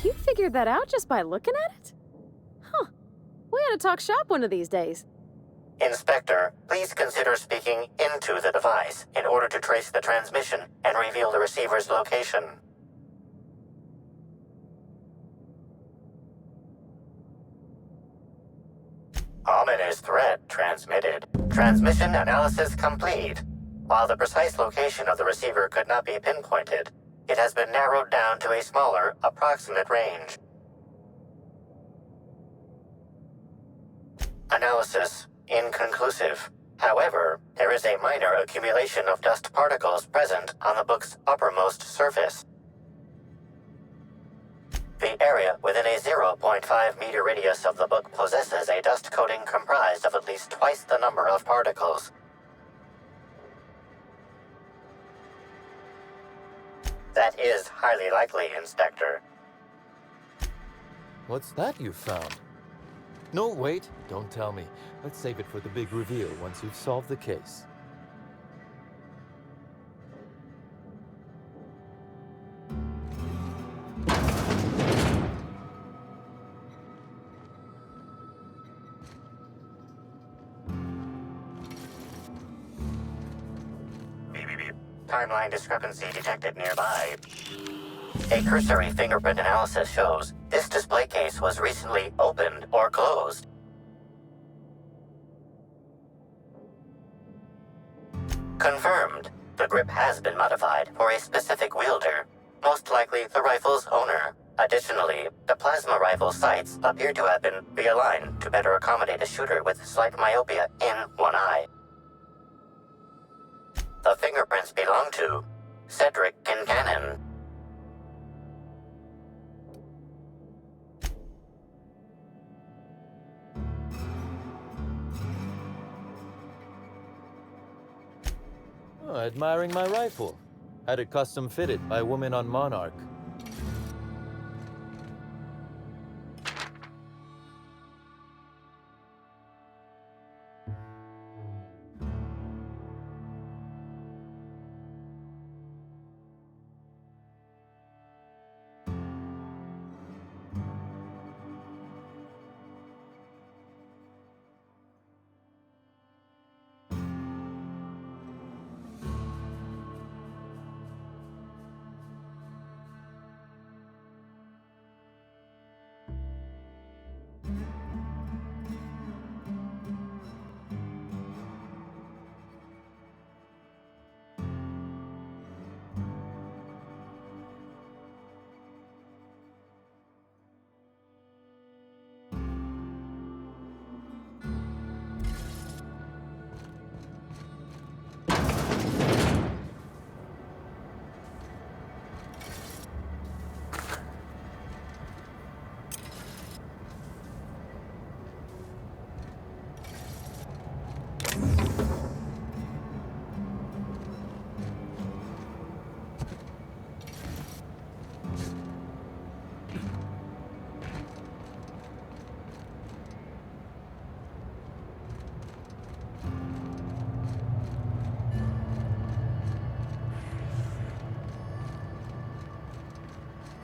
You figured that out just by looking at it? Huh. We ought to talk shop one of these days. Inspector, please consider speaking into the device in order to trace the transmission and reveal the receiver's location. Ominous threat transmitted. Transmission analysis complete. While the precise location of the receiver could not be pinpointed, it has been narrowed down to a smaller, approximate range. Analysis inconclusive. However, there is a minor accumulation of dust particles present on the book's uppermost surface. The area within a 0.5 meter radius of the book possesses a dust coating comprised of at least twice the number of particles. That is highly likely, Inspector. What's that you found? No, wait, don't tell me. Let's save it for the big reveal once you've solved the case. Timeline discrepancy detected nearby. A cursory fingerprint analysis shows this display case was recently opened or closed. Confirmed. The grip has been modified for a specific wielder, most likely the rifle's owner. Additionally, the plasma rifle sights appear to have been realigned to better accommodate a shooter with slight myopia in one eye. The fingerprints belong to Cedric Kincannon. Oh, admiring my rifle. Had it custom fitted by a woman on Monarch.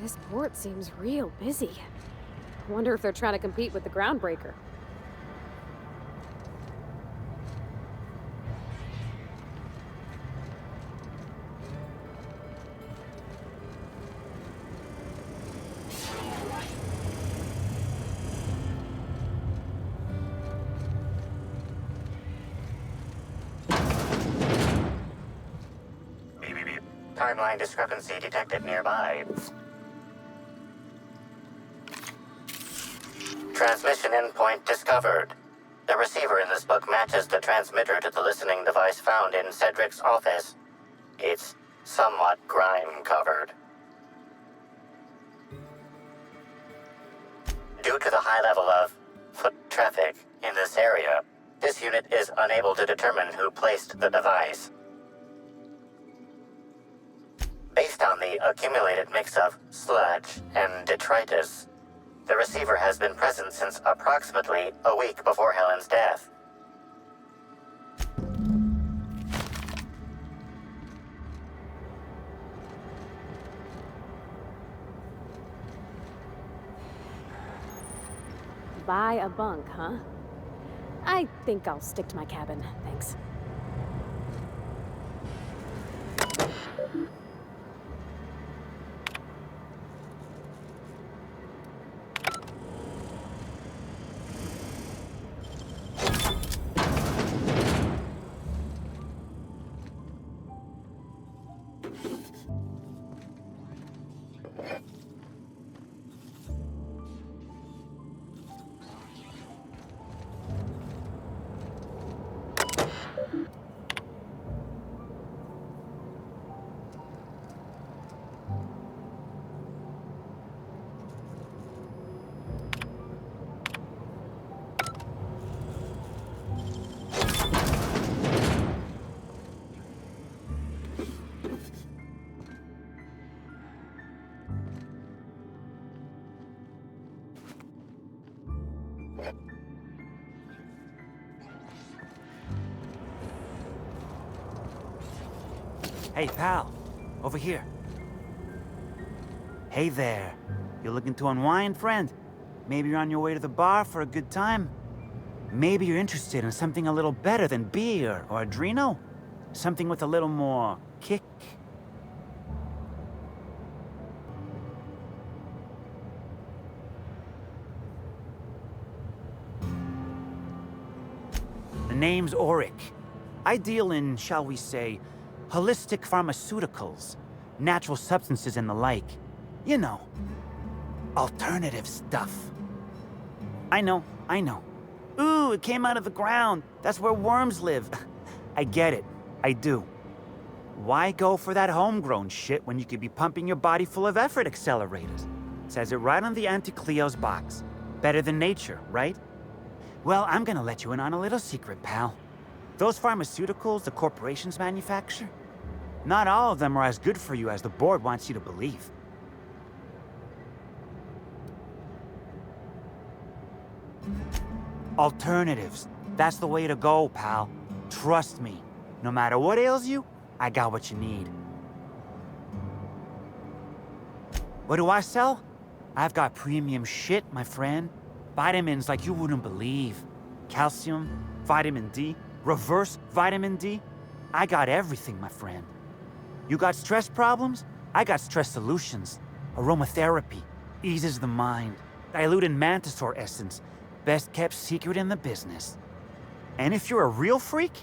This port seems real busy. I wonder if they're trying to compete with the Groundbreaker. Timeline discrepancy detected nearby. Transmission endpoint discovered. The receiver in this book matches the transmitter to the listening device found in Cedric's office. It's somewhat grime-covered. Due to the high level of foot traffic in this area, this unit is unable to determine who placed the device. Based on the accumulated mix of sludge and detritus, the receiver has been present since approximately a week before Helen's death. Buy a bunk, huh? I think I'll stick to my cabin, thanks. Hey, pal. Over here. Hey there. You looking to unwind, friend? Maybe you're on your way to the bar for a good time? Maybe you're interested in something a little better than beer or Adreno? Something with a little more kick? The name's Auric. I deal in, shall we say, holistic pharmaceuticals, natural substances and the like. You know, alternative stuff. I know. Ooh, it came out of the ground. That's where worms live. I get it. I do. Why go for that homegrown shit when you could be pumping your body full of effort accelerators? Says it right on the Anti-Cleo's box. Better than nature, right? Well, I'm gonna let you in on a little secret, pal. Those pharmaceuticals the corporations manufacture, not all of them are as good for you as the board wants you to believe. Alternatives. That's the way to go, pal. Trust me. No matter what ails you, I got what you need. What do I sell? I've got premium shit, my friend. Vitamins like you wouldn't believe. Calcium, vitamin D, reverse vitamin D. I got everything, my friend. You got stress problems? I got stress solutions. Aromatherapy eases the mind. Diluted mantisaur essence, best kept secret in the business. And if you're a real freak,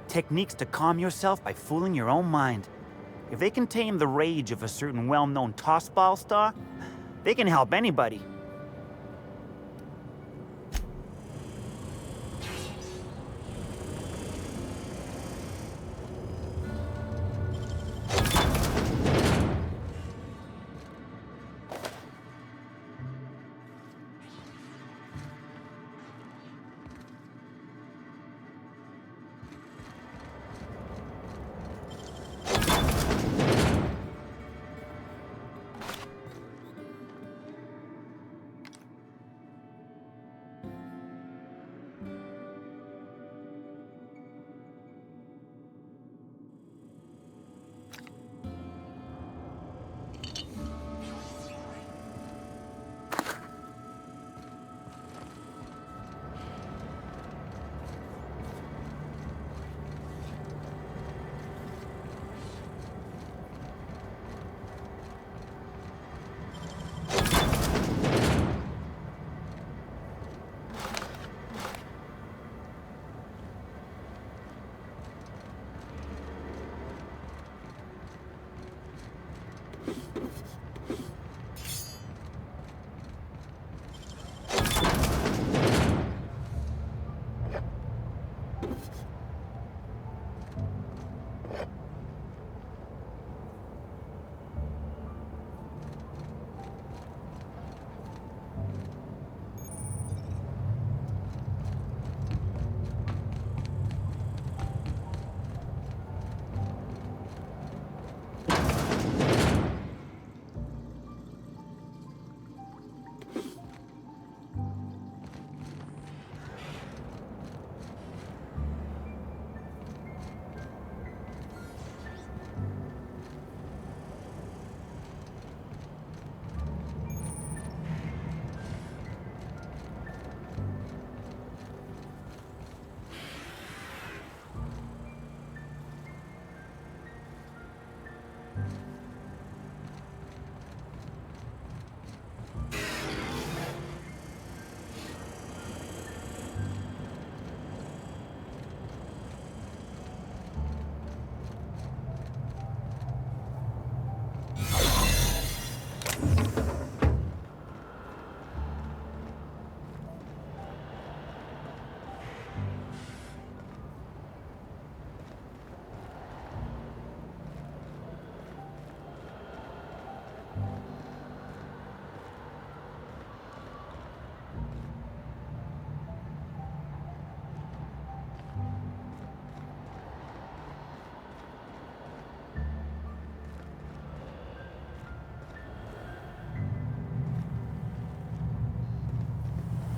techniques to calm yourself by fooling your own mind. If they can tame the rage of a certain well-known tossball star, they can help anybody.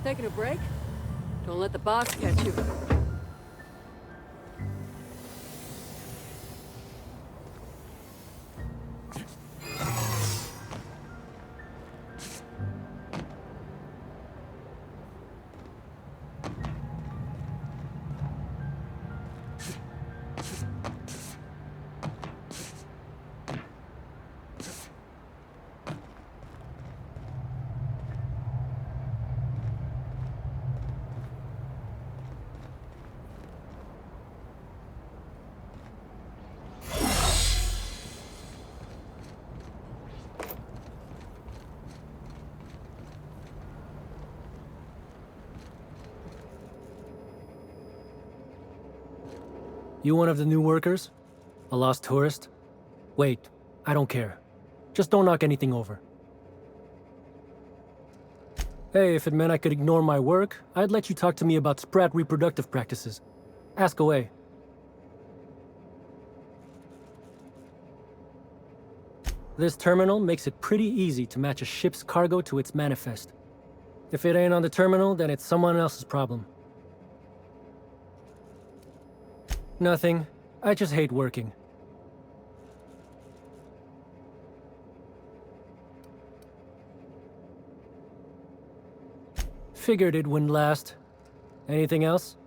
Taking a break? Don't let the boss catch you. You one of the new workers? A lost tourist? Wait, I don't care. Just don't knock anything over. Hey, if it meant I could ignore my work, I'd let you talk to me about Sprat reproductive practices. Ask away. This terminal makes it pretty easy to match a ship's cargo to its manifest. If it ain't on the terminal, then it's someone else's problem. Nothing. I just hate working. Figured it wouldn't last. Anything else?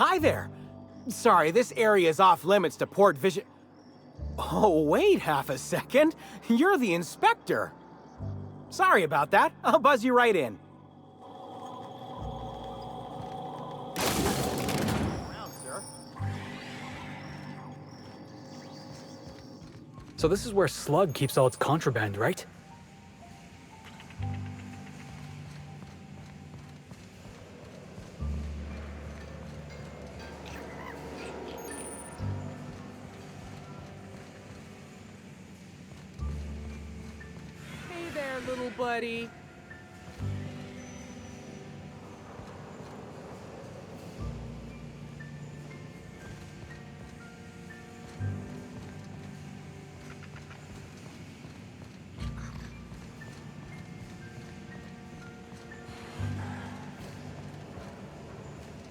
Hi there. Sorry, this area is off limits to port vision. Oh, wait half a second. You're the inspector. Sorry about that. I'll buzz you right in. Around, sir. So this is where Slug keeps all its contraband, right? Hey there, little buddy.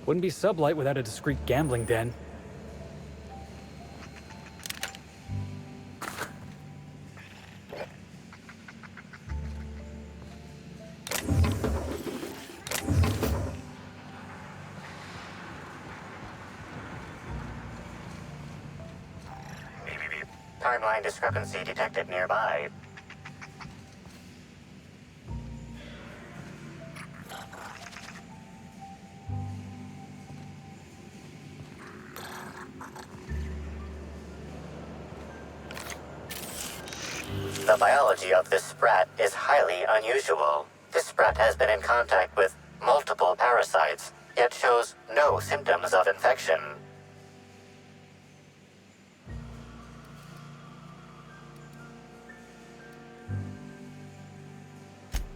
Wouldn't be Sublight without a discreet gambling den. Timeline discrepancy detected nearby. The biology of this sprat is highly unusual. This sprat has been in contact with multiple parasites, yet shows no symptoms of infection.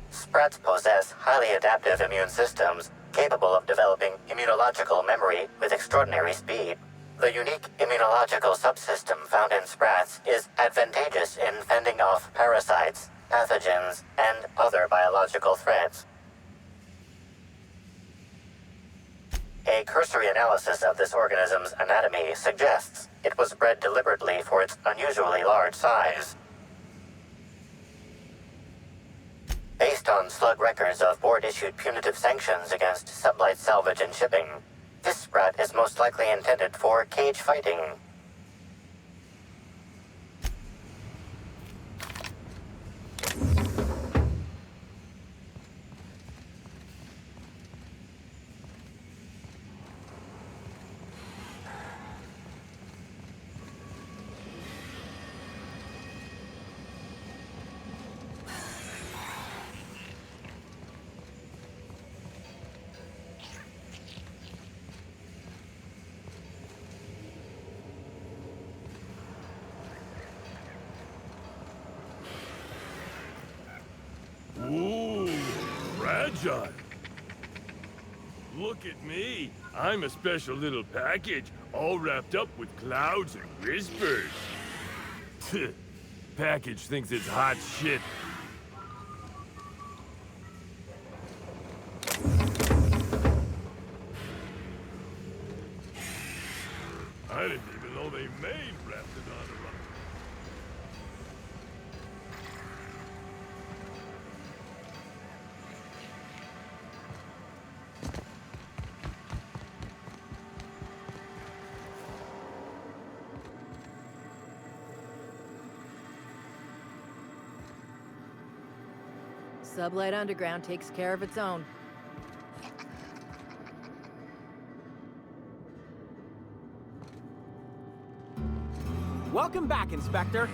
Sprats possess highly adaptive immune systems, capable of developing immunological memory with extraordinary speed. The unique immunological subsystem found in sprats is advantageous in fending off parasites, pathogens, and other biological threats. A cursory analysis of this organism's anatomy suggests it was bred deliberately for its unusually large size. Based on slug records of board-issued punitive sanctions against sublight salvage and shipping, this sprat is most likely intended for cage fighting. Ooh, fragile. Look at me. I'm a special little package, all wrapped up with clouds and whispers. Package thinks it's hot shit. I didn't even know they made Raptidon around. Sublight Underground takes care of its own. Welcome back, Inspector.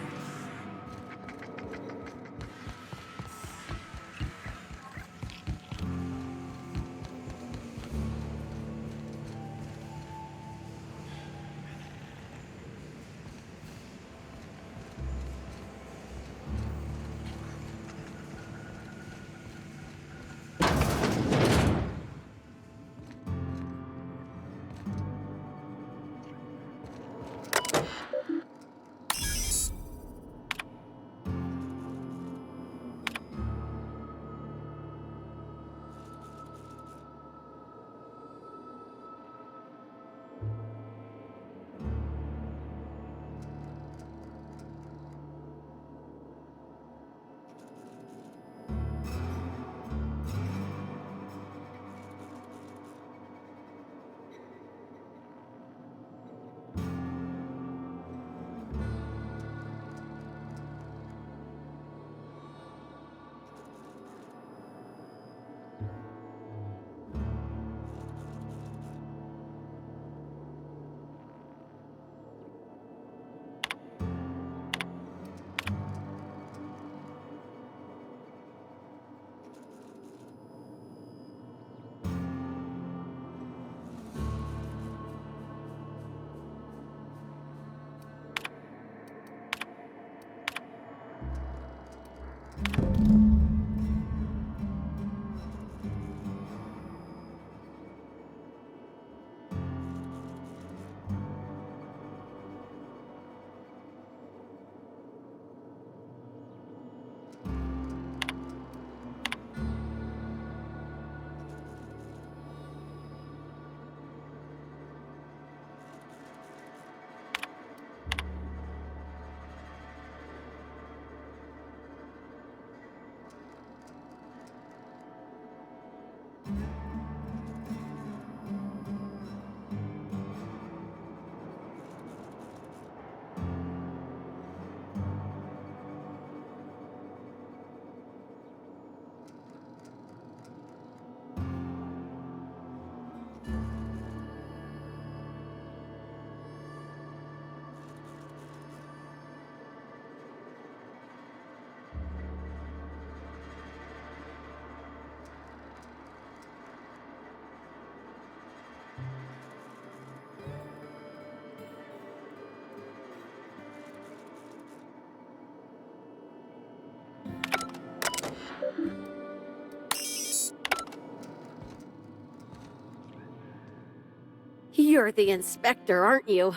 You're the inspector, aren't you?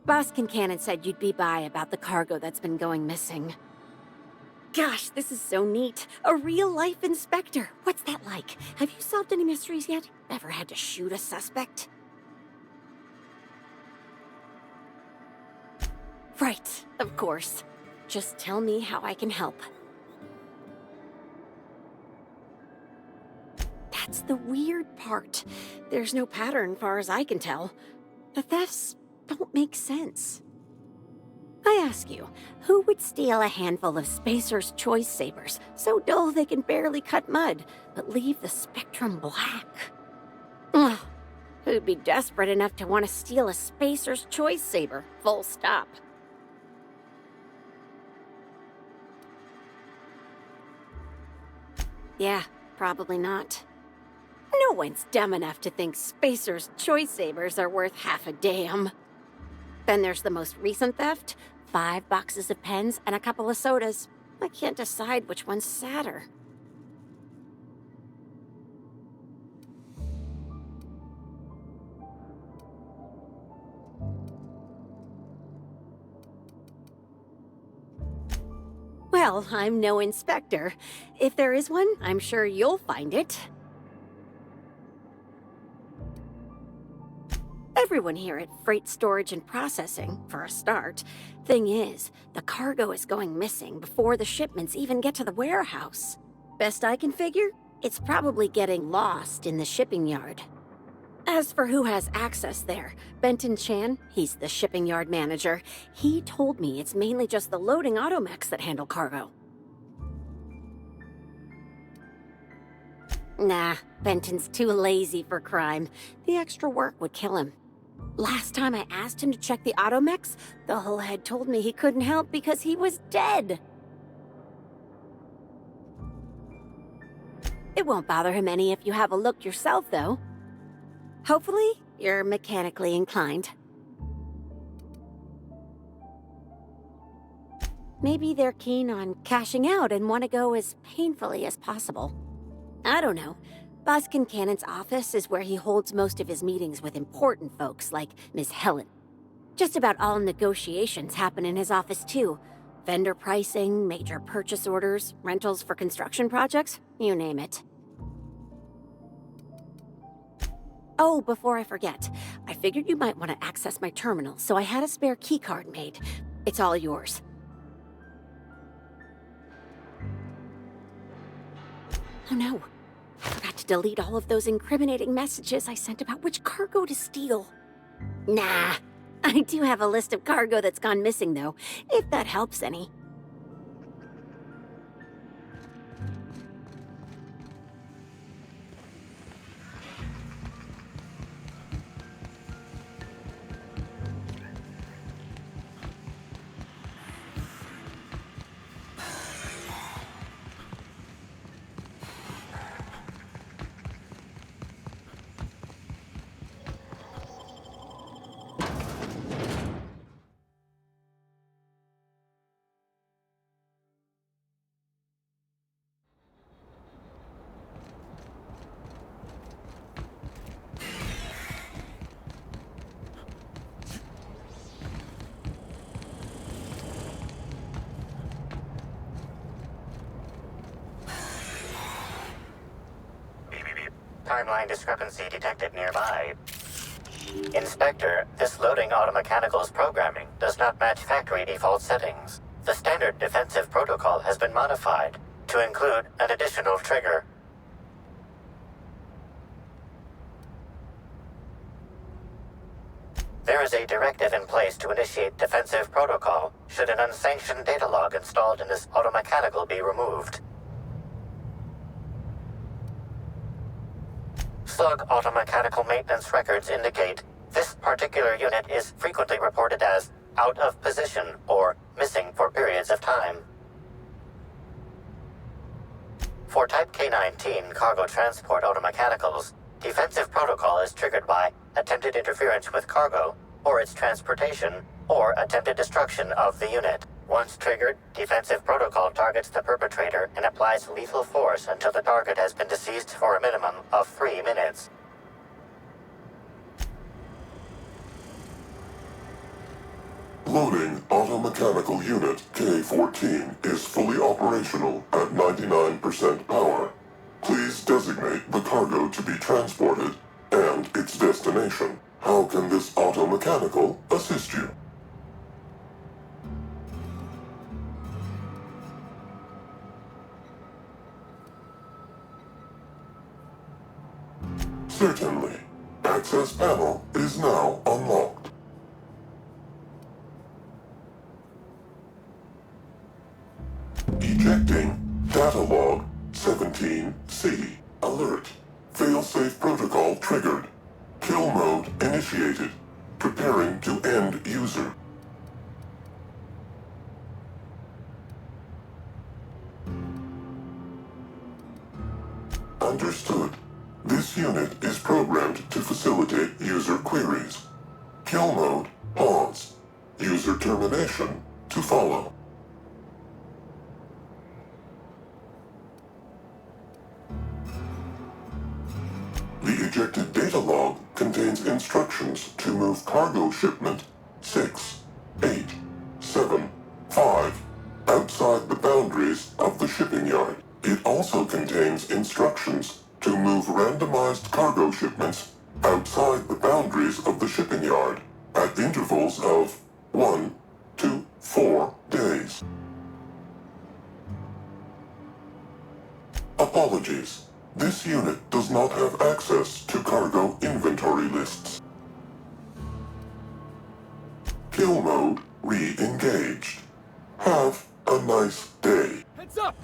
Boss Kincannon said you'd be by about the cargo that's been going missing. Gosh, this is so neat. A real-life inspector. What's that like? Have you solved any mysteries yet? Ever had to shoot a suspect? Right, of course. Just tell me how I can help. That's the weird part. There's no pattern far as I can tell. The thefts don't make sense. I ask you, who would steal a handful of Spacer's Choice Sabers, so dull they can barely cut mud, but leave the spectrum black? Ugh. Who'd be desperate enough to want to steal a Spacer's Choice Saber, full stop? Yeah, probably not. No one's dumb enough to think Spacer's Choice Sabers are worth half a damn. Then there's the most recent theft. 5 boxes of pens and a couple of sodas. I can't decide which one's sadder. Well, I'm no inspector. If there is one, I'm sure you'll find it. Everyone here at Freight Storage and Processing, for a start. Thing is, the cargo is going missing before the shipments even get to the warehouse. Best I can figure, it's probably getting lost in the shipping yard. As for who has access there, Benton Chan, he's the shipping yard manager. He told me it's mainly just the loading automechs that handle cargo. Nah, Benton's too lazy for crime. The extra work would kill him. Last time I asked him to check the automechs, the hull head told me he couldn't help because he was dead. It won't bother him any if you have a look yourself, though. Hopefully, you're mechanically inclined. Maybe they're keen on cashing out and want to go as painfully as possible. I don't know. Boss Kincannon's office is where he holds most of his meetings with important folks like Miss Helen. Just about all negotiations happen in his office too. Vendor pricing, major purchase orders, rentals for construction projects, you name it. Oh, before I forget, I figured you might want to access my terminal, so I had a spare keycard made. It's all yours. Oh no. I forgot to delete all of those incriminating messages I sent about which cargo to steal. Nah, I do have a list of cargo that's gone missing, though, if that helps any. Timeline discrepancy detected nearby. Inspector, this loading automechanical's programming does not match factory default settings. The standard defensive protocol has been modified to include an additional trigger. There is a directive in place to initiate defensive protocol should an unsanctioned data log installed in this automechanical be removed. Slug automechanical maintenance records indicate this particular unit is frequently reported as out of position or missing for periods of time. For Type K-19 cargo transport automechanicals, defensive protocol is triggered by attempted interference with cargo, or its transportation, or attempted destruction of the unit. Once triggered, defensive protocol targets the perpetrator and applies lethal force until the target has been deceased for a minimum of 3 minutes. Loading automechanical unit K-14 is fully operational at 99% power. Please designate the cargo to be transported and its destination. How can this automechanical assist you? Certainly. Access panel is now unlocked. Ejecting data log 17C. Alert. Failsafe protocol triggered. Kill mode initiated. Preparing to end user. Understood. This unit is programmed to facilitate user queries. Kill mode pause. User termination to follow. The ejected data log contains instructions to move cargo shipment 6, 8, 7, 5 outside the boundaries of the shipping yard. It also contains instructions to move randomized cargo shipments outside the boundaries of the shipping yard at intervals of 1 to 4 days. Apologies. This unit does not have access to cargo inventory lists. Kill mode re-engaged. Have a nice day. Heads up!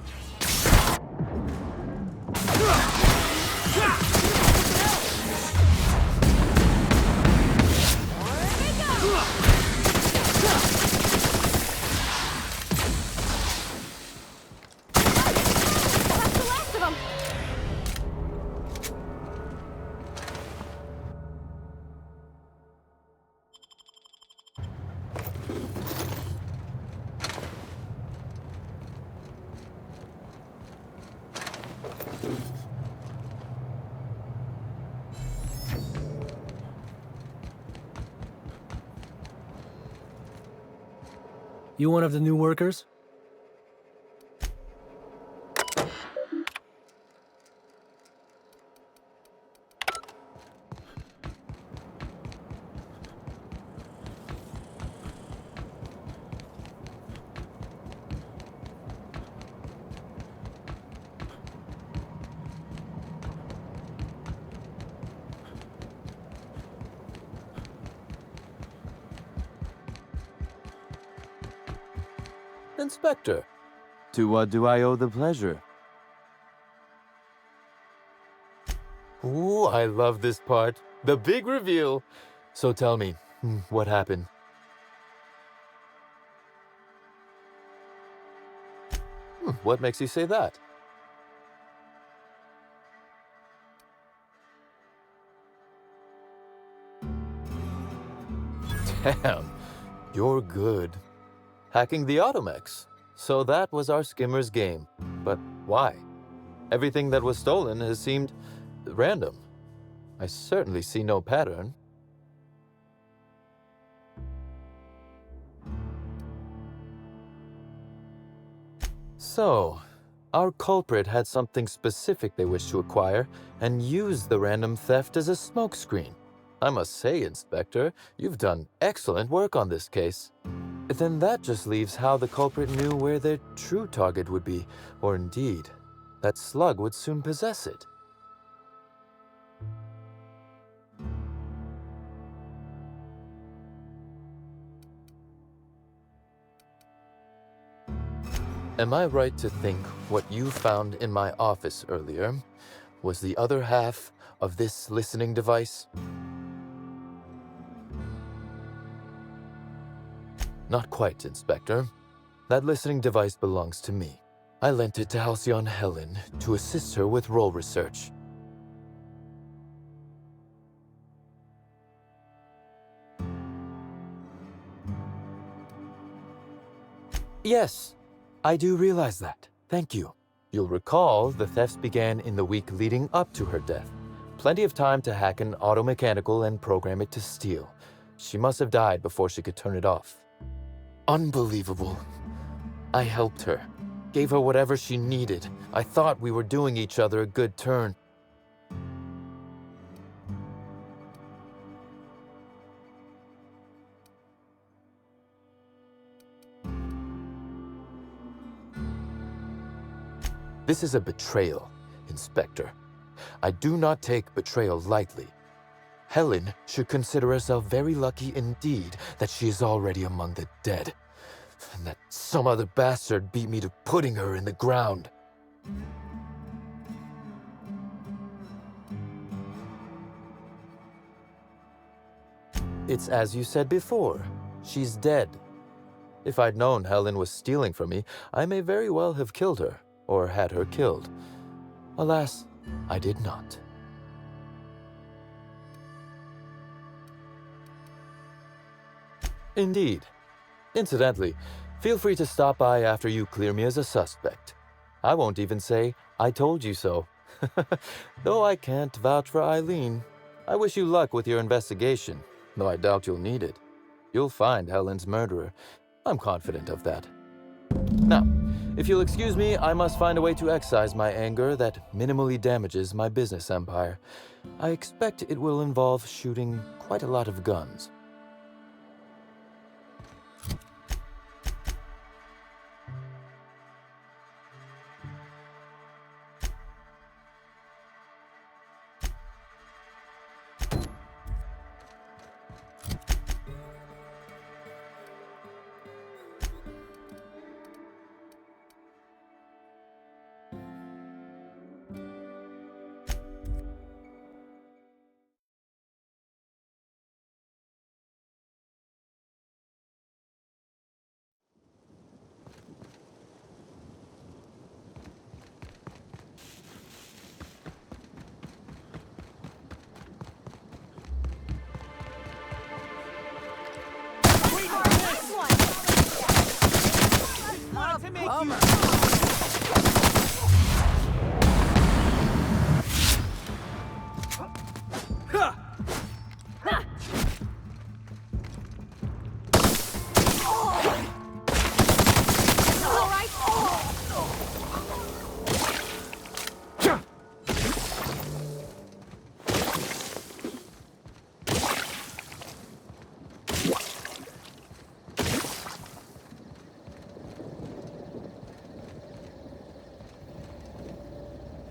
You one of the new workers? Inspector, to what do I owe the pleasure? Ooh, I love this part. The big reveal. So tell me, what happened? What makes you say that? Damn, you're good. Hacking the Automex. So that was our skimmer's game. But why? Everything that was stolen has seemed random. I certainly see no pattern. So, our culprit had something specific they wished to acquire and used the random theft as a smokescreen. I must say, Inspector, you've done excellent work on this case. Then that just leaves how the culprit knew where their true target would be, or indeed, that Slug would soon possess it. Am I right to think what you found in my office earlier was the other half of this listening device? Not quite, Inspector. That listening device belongs to me. I lent it to Halcyon Helen to assist her with role research. Yes, I do realize that. Thank you. You'll recall the thefts began in the week leading up to her death. Plenty of time to hack an automechanical and program it to steal. She must have died before she could turn it off. Unbelievable. I helped her. Gave her whatever she needed. I thought we were doing each other a good turn. This is a betrayal, Inspector. I do not take betrayal lightly. Helen should consider herself very lucky indeed that she is already among the dead, and that some other bastard beat me to putting her in the ground. It's as you said before. She's dead. If I'd known Helen was stealing from me, I may very well have killed her, or had her killed. Alas, I did not. Indeed. Incidentally, feel free to stop by after you clear me as a suspect. I won't even say, I told you so. Though I can't vouch for Eileen. I wish you luck with your investigation, though I doubt you'll need it. You'll find Helen's murderer. I'm confident of that. Now, if you'll excuse me, I must find a way to excise my anger that minimally damages my business empire. I expect it will involve shooting quite a lot of guns.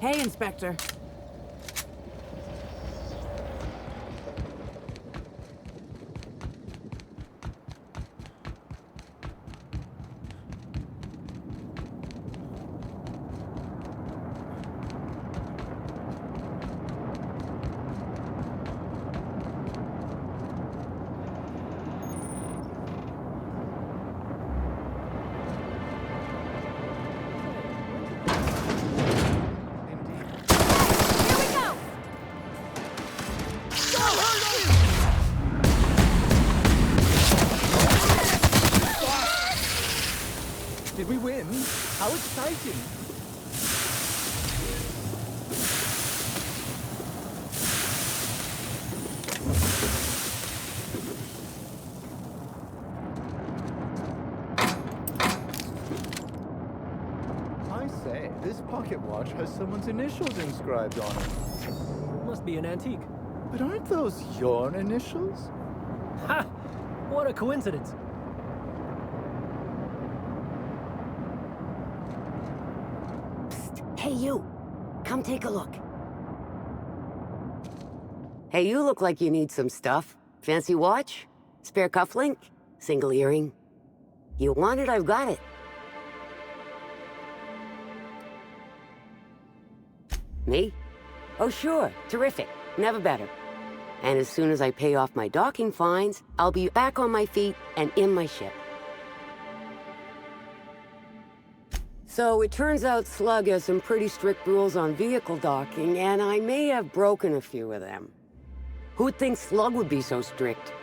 Hey, Inspector. Did we win? How exciting! I say, this pocket watch has someone's initials inscribed on it. Must be an antique. But aren't those your initials? Ha! What a coincidence. Hey, you! Come take a look. Hey, you look like you need some stuff. Fancy watch? Spare cufflink? Single earring? You want it, I've got it. Me? Oh, sure. Terrific. Never better. And as soon as I pay off my docking fines, I'll be back on my feet and in my ship. So it turns out Slug has some pretty strict rules on vehicle docking, and I may have broken a few of them. Who'd think Slug would be so strict?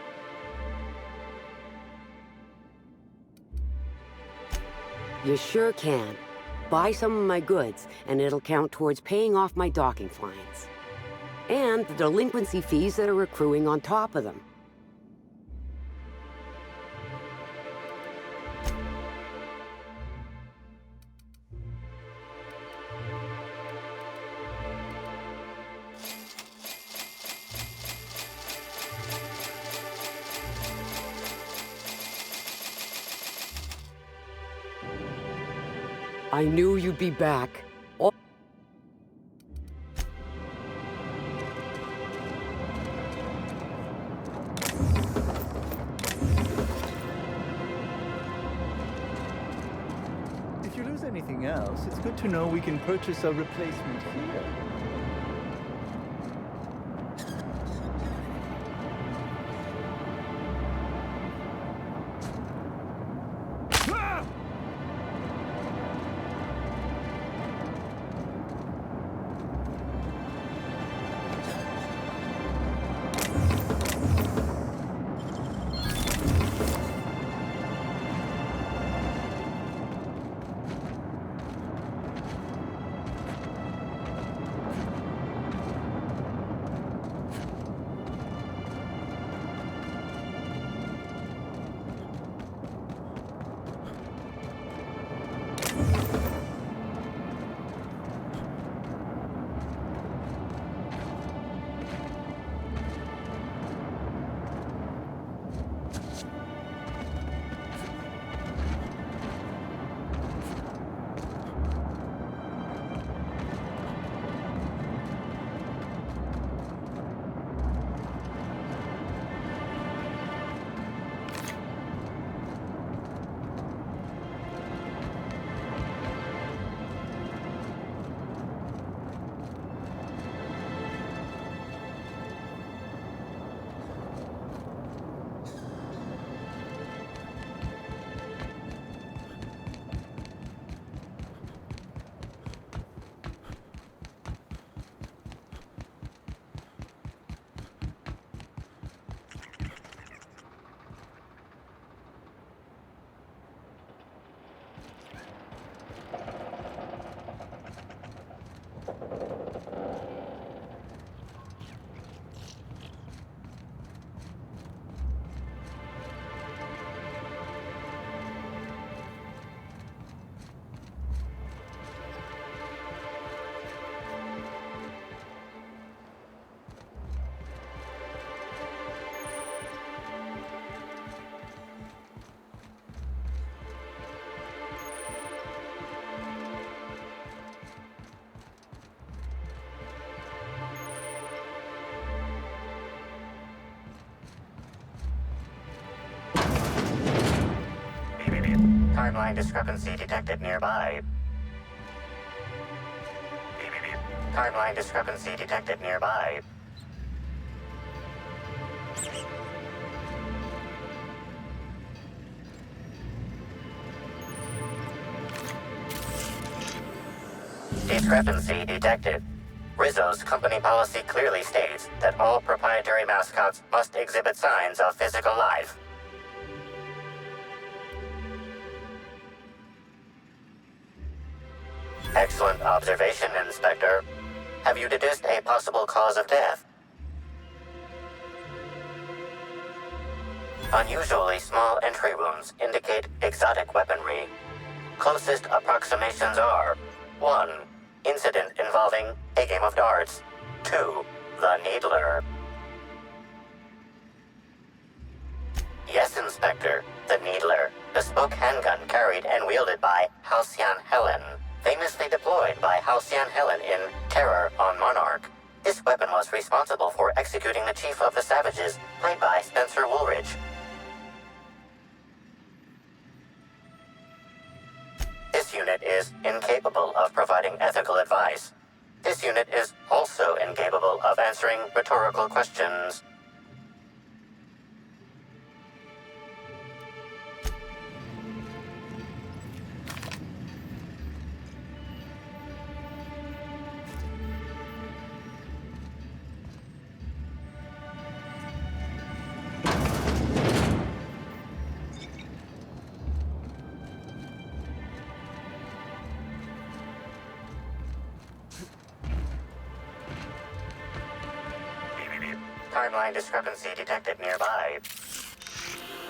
You sure can. Buy some of my goods, and it'll count towards paying off my docking fines. And the delinquency fees that are accruing on top of them. I knew you'd be back. Oh. If you lose anything else, it's good to know we can purchase a replacement here. Timeline discrepancy detected nearby. Timeline discrepancy detected nearby. Discrepancy detected. Rizzo's company policy clearly states that all proprietary mascots must exhibit signs of physical life. Excellent observation, Inspector. Have you deduced a possible cause of death? Unusually small entry wounds indicate exotic weaponry. Closest approximations are 1. Incident involving a game of darts. 2. The Needler. Yes, Inspector. The Needler. Bespoke handgun carried and wielded by Halcyon Helen. Famously deployed by Halcyon Helen in Terror on Monarch. This weapon was responsible for executing the Chief of the Savages, played by Spencer Woolridge. This unit is incapable of providing ethical advice. This unit is also incapable of answering rhetorical questions. timeline discrepancy detected nearby.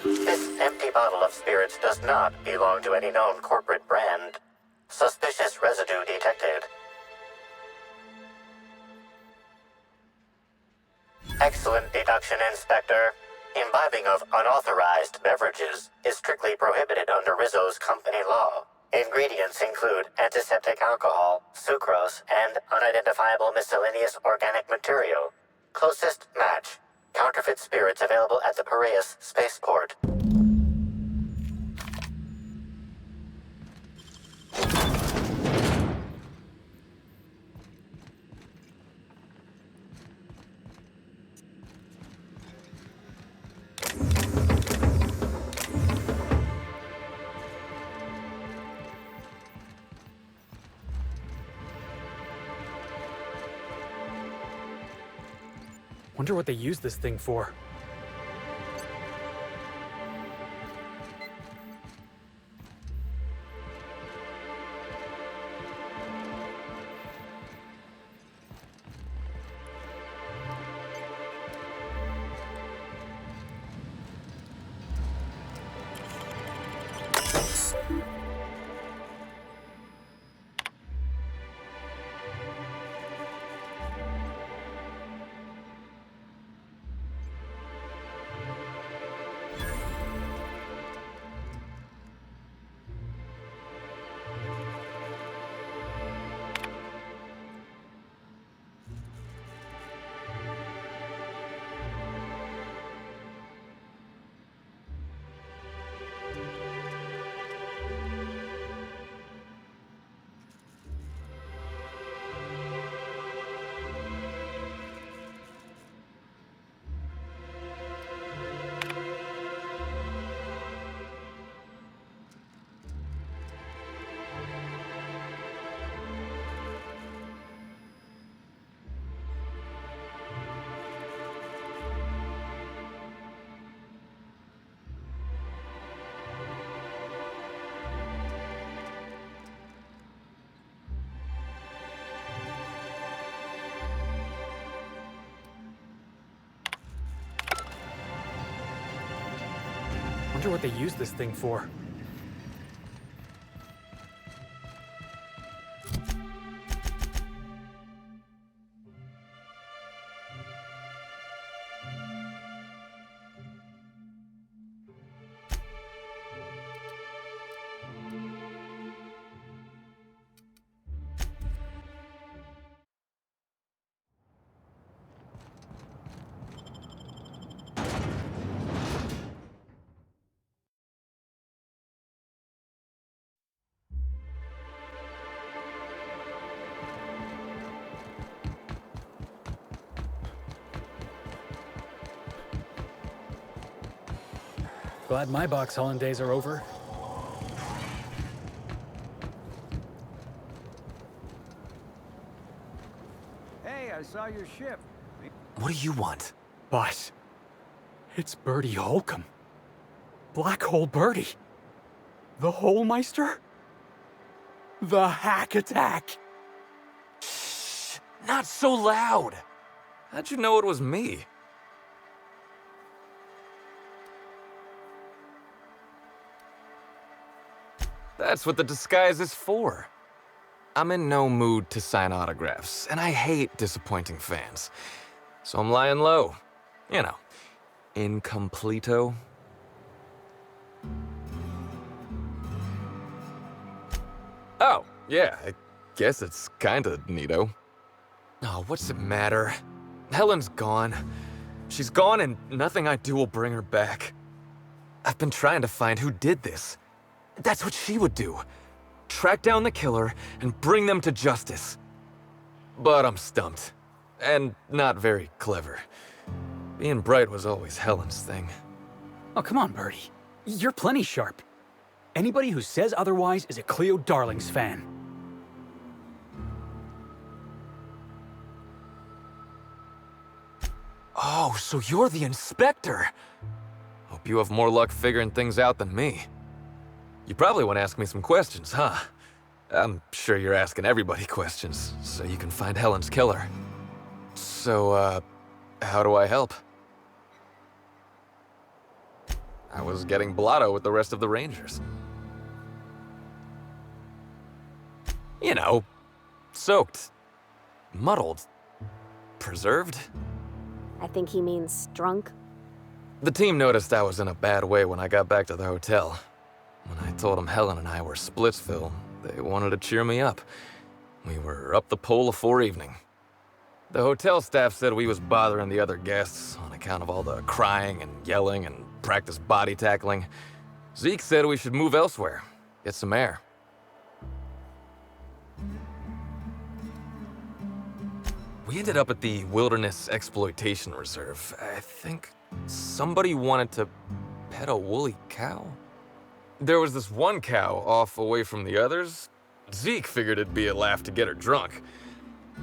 This empty bottle of spirits does not belong to any known corporate brand. Suspicious residue detected. Excellent deduction, Inspector. Imbibing of unauthorized beverages is strictly prohibited under Rizzo's company law. Ingredients include antiseptic alcohol, sucrose, and unidentifiable miscellaneous organic material. Closest match. Counterfeit spirits available at the Piraeus spaceport. Wonder what they use this thing for. Wonder what they use this thing for. Glad my box hauling days are over. Hey, I saw your ship. What do you want? Boss, it's Birdie Holcomb. Black Hole Birdie. The Holmeister? The Hack Attack. Shh, not so loud. How'd you know it was me? That's what the disguise is for. I'm in no mood to sign autographs, and I hate disappointing fans. So I'm lying low. You know, incompleto. Oh, yeah, I guess it's kinda neato. Oh, what's it matter? Helen's gone. She's gone and nothing I do will bring her back. I've been trying to find who did this. That's what she would do. Track down the killer and bring them to justice. But I'm stumped. And not very clever. Being bright was always Helen's thing. Oh, come on, Birdie. You're plenty sharp. Anybody who says otherwise is a Cleo Darlings fan. Oh, so you're the inspector. Hope you have more luck figuring things out than me. You probably want to ask me some questions, huh? I'm sure you're asking everybody questions, so you can find Helen's killer. So, How do I help? I was getting blotto with the rest of the Rangers. You know, soaked, muddled, preserved. I think he means drunk. The team noticed I was in a bad way when I got back to the hotel. When I told them Helen and I were Splitsville, they wanted to cheer me up. We were up the pole afore evening. The hotel staff said we was bothering the other guests on account of all the crying and yelling and practice body tackling. Zeke said we should move elsewhere, get some air. We ended up at the Wilderness Exploitation Reserve. I think somebody wanted to pet a woolly cow. There was this one cow off away from the others. Zeke figured it'd be a laugh to get her drunk.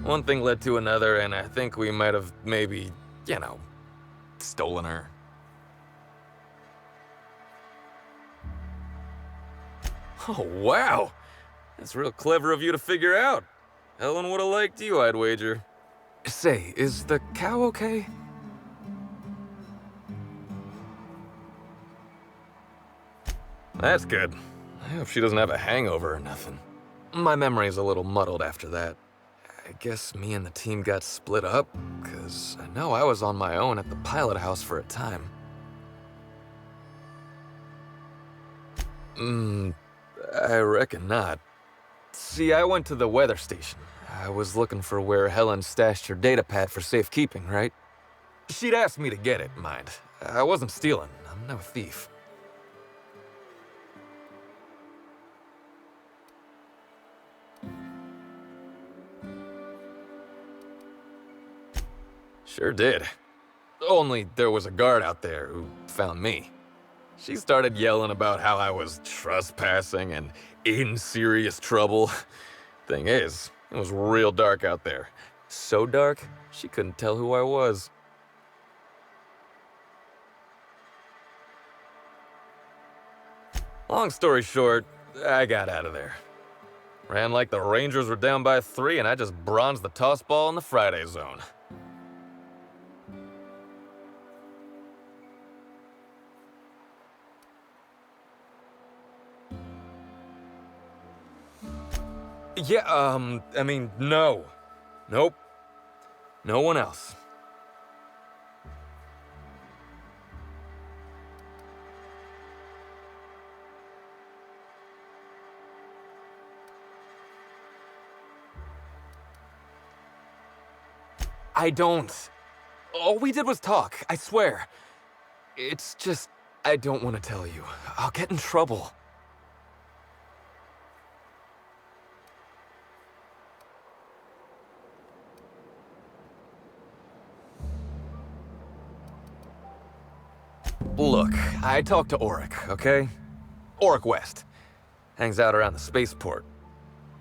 One thing led to another, and I think we might have maybe, you know, stolen her. Oh, wow! That's real clever of you to figure out. Helen would have liked you, I'd wager. Say, is the cow okay? That's good. I hope she doesn't have a hangover or nothing. My memory's a little muddled after that. I guess me and the team got split up, because I know I was on my own at the pilot house for a time. I reckon not. See, I went to the weather station. I was looking for where Helen stashed her datapad for safekeeping, right? She'd asked me to get it, mind. I wasn't stealing. I'm no thief. Sure did. Only there was a guard out there who found me. She started yelling about how I was trespassing and in serious trouble. Thing is, it was real dark out there. So dark, she couldn't tell who I was. Long story short, I got out of there. Ran like the Rangers were down by 3, and I just bronzed the toss ball in the Friday zone. Yeah, I mean, no. Nope. No one else. I don't. All we did was talk, I swear. It's just, I don't want to tell you. I'll get in trouble. Look, I talked to Auric, okay? Auric West. Hangs out around the spaceport.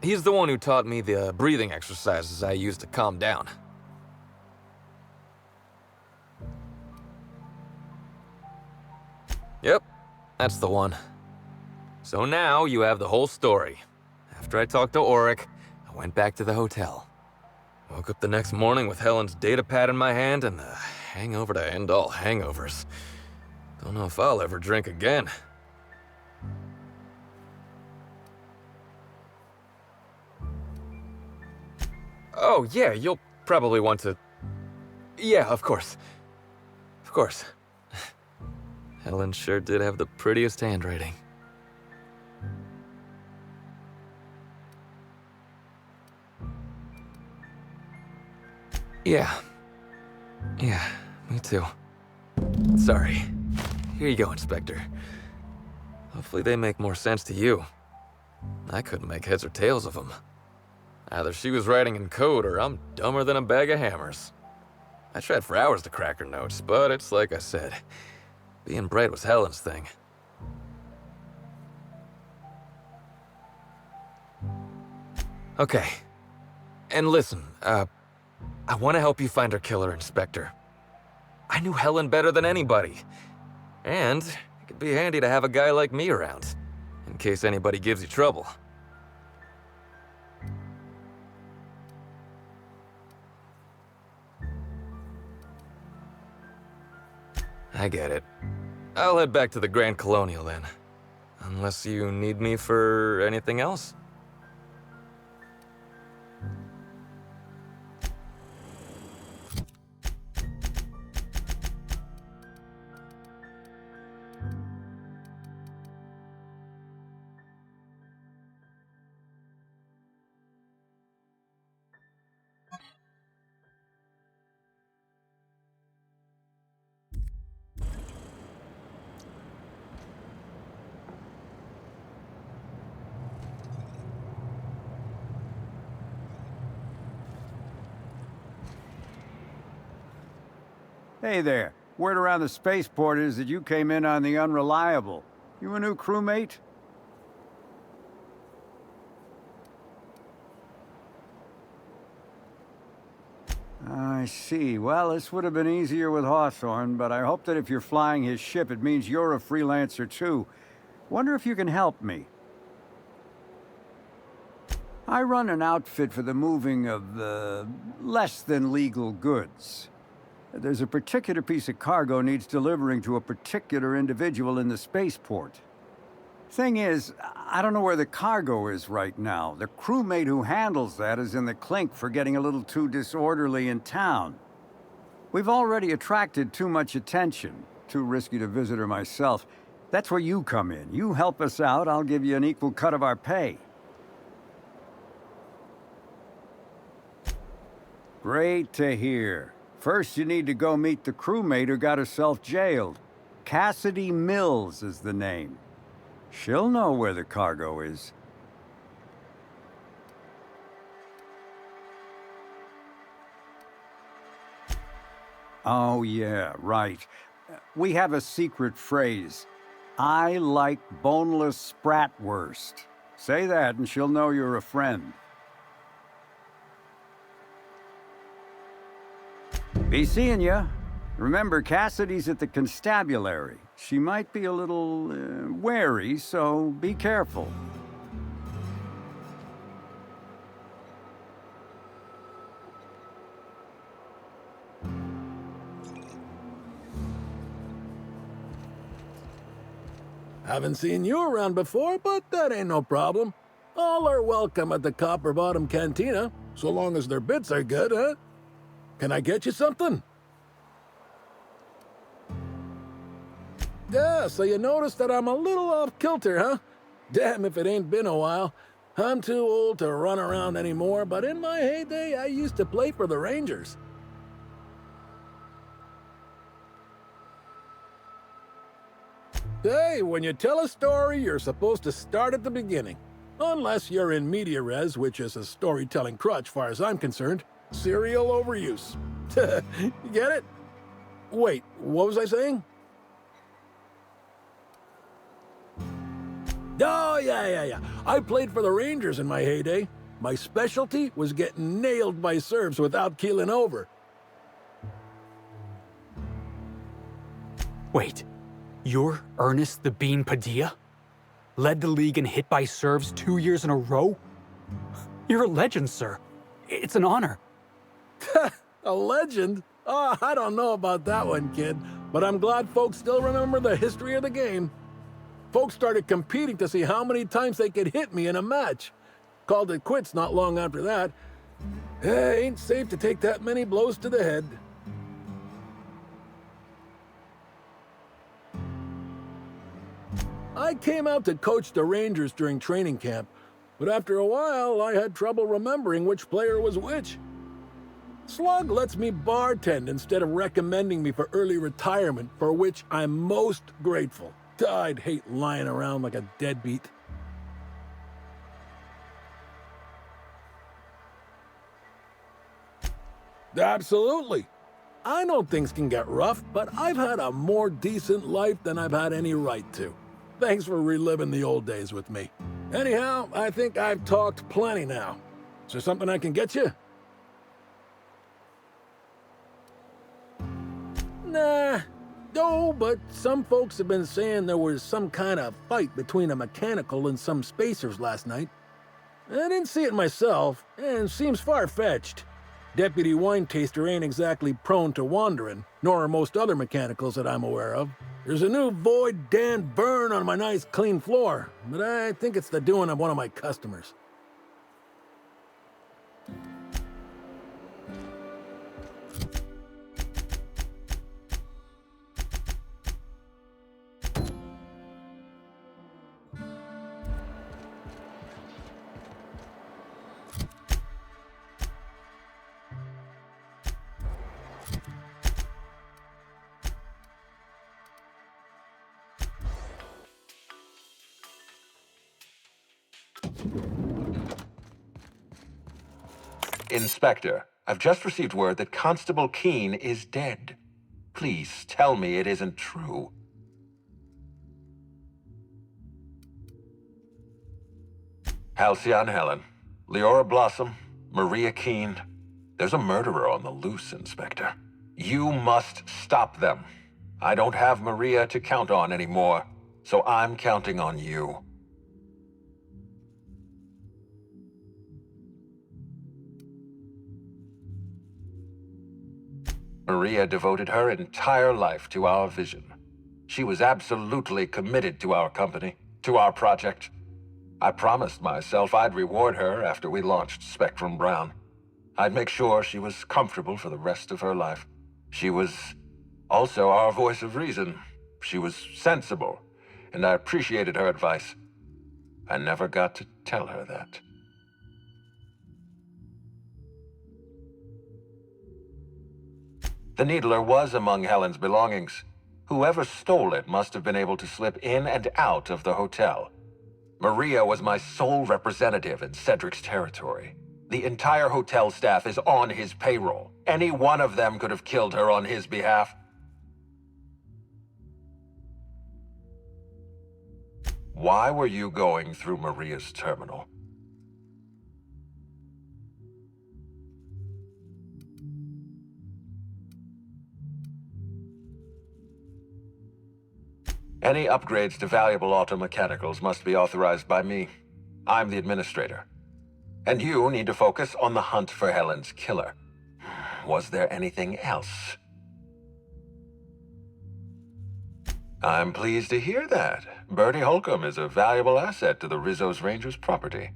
He's the one who taught me the breathing exercises I use to calm down. Yep, that's the one. So now you have the whole story. After I talked to Auric, I went back to the hotel. Woke up the next morning with Helen's datapad in my hand and the hangover to end all hangovers. Don't know if I'll ever drink again. Oh, yeah, you'll probably want to... Yeah, of course. Of course. Helen sure did have the prettiest handwriting. Yeah. Yeah, me too. Sorry. Here you go, Inspector. Hopefully they make more sense to you. I couldn't make heads or tails of them. Either she was writing in code or I'm dumber than a bag of hammers. I tried for hours to crack her notes, but it's like I said. Being bright was Helen's thing. Okay. And listen, I want to help you find her killer, Inspector. I knew Helen better than anybody. And it could be handy to have a guy like me around, in case anybody gives you trouble. I get it. I'll head back to the Grand Colonial then. Unless you need me for anything else? Hey there. Word around the spaceport is that you came in on the Unreliable. You a new crewmate? I see. Well, this would have been easier with Hawthorne, but I hope that if you're flying his ship, it means you're a freelancer too. Wonder if you can help me. I run an outfit for the moving of, less than legal goods. There's a particular piece of cargo needs delivering to a particular individual in the spaceport. Thing is, I don't know where the cargo is right now. The crewmate who handles that is in the clink for getting a little too disorderly in town. We've already attracted too much attention. Too risky to visit her myself. That's where you come in. You help us out, I'll give you an equal cut of our pay. Great to hear. First, you need to go meet the crewmate who got herself jailed. Cassidy Mills is the name. She'll know where the cargo is. Oh, yeah, right. We have a secret phrase. I like boneless spratwurst. Say that and she'll know you're a friend. Be seeing ya. Remember, Cassidy's at the constabulary. She might be a little wary, so be careful. Haven't seen you around before, but that ain't no problem. All are welcome at the Copper Bottom Cantina, so long as their bits are good, huh? Can I get you something? Yeah, so you noticed that I'm a little off kilter, huh? Damn if it ain't been a while. I'm too old to run around anymore, but in my heyday, I used to play for the Rangers. Hey, when you tell a story, you're supposed to start at the beginning. Unless you're in media res, which is a storytelling crutch far as I'm concerned. Serial overuse. You get it? Wait, what was I saying? Oh, yeah. I played for the Rangers in my heyday. My specialty was getting nailed by serves without keeling over. Wait, you're Ernest the Bean Padilla? Led the league in hit by serves 2 years in a row? You're a legend, sir. It's an honor. A legend? Oh, I don't know about that one, kid, but I'm glad folks still remember the history of the game. Folks started competing to see how many times they could hit me in a match. Called it quits not long after that. Ain't safe to take that many blows to the head. I came out to coach the Rangers during training camp, but after a while, I had trouble remembering which player was which. Slug lets me bartend instead of recommending me for early retirement, for which I'm most grateful. I'd hate lying around like a deadbeat. Absolutely. I know things can get rough, but I've had a more decent life than I've had any right to. Thanks for reliving the old days with me. Anyhow, I think I've talked plenty now. Is there something I can get you? Nah. No, but some folks have been saying there was some kind of fight between a mechanical and some spacers last night. I didn't see it myself, and it seems far-fetched. Deputy Wine Taster ain't exactly prone to wandering, nor are most other mechanicals that I'm aware of. There's a new void Dan burn on my nice clean floor, but I think it's the doing of one of my customers. Inspector, I've just received word that Constable Keene is dead. Please tell me it isn't true. Halcyon Helen, Leora Blossom, Maria Keene. There's a murderer on the loose, Inspector. You must stop them. I don't have Maria to count on anymore, so I'm counting on you. Maria devoted her entire life to our vision. She was absolutely committed to our company, to our project. I promised myself I'd reward her after we launched Spectrum Brown. I'd make sure she was comfortable for the rest of her life. She was also our voice of reason. She was sensible, and I appreciated her advice. I never got to tell her that. The Needler was among Helen's belongings. Whoever stole it must have been able to slip in and out of the hotel. Maria was my sole representative in Cedric's territory. The entire hotel staff is on his payroll. Any one of them could have killed her on his behalf. Why were you going through Maria's terminal? Any upgrades to valuable automechanicals must be authorized by me. I'm the administrator. And you need to focus on the hunt for Helen's killer. Was there anything else? I'm pleased to hear that. Bertie Holcomb is a valuable asset to the Rizzo's Rangers property.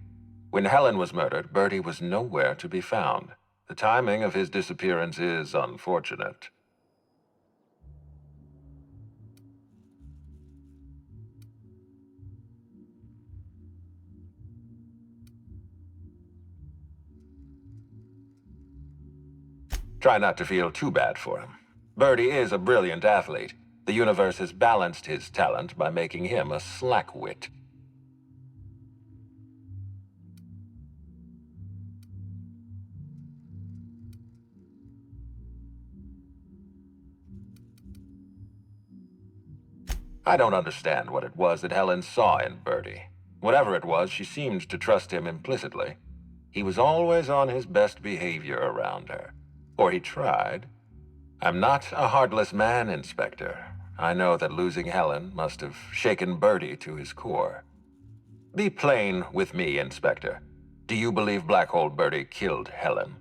When Helen was murdered, Bertie was nowhere to be found. The timing of his disappearance is unfortunate. Try not to feel too bad for him. Bertie is a brilliant athlete. The universe has balanced his talent by making him a slackwit. I don't understand what it was that Helen saw in Bertie. Whatever it was, she seemed to trust him implicitly. He was always on his best behavior around her. Or he tried. I'm not a heartless man, Inspector. I know that losing Helen must have shaken Bertie to his core. Be plain with me, Inspector. Do you believe Black Hole Bertie killed Helen?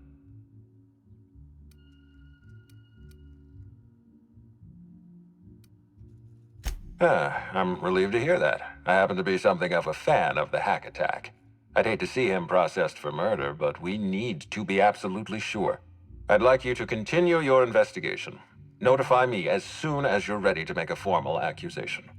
I'm relieved to hear that. I happen to be something of a fan of the hack attack. I'd hate to see him processed for murder, but we need to be absolutely sure. I'd like you to continue your investigation. Notify me as soon as you're ready to make a formal accusation.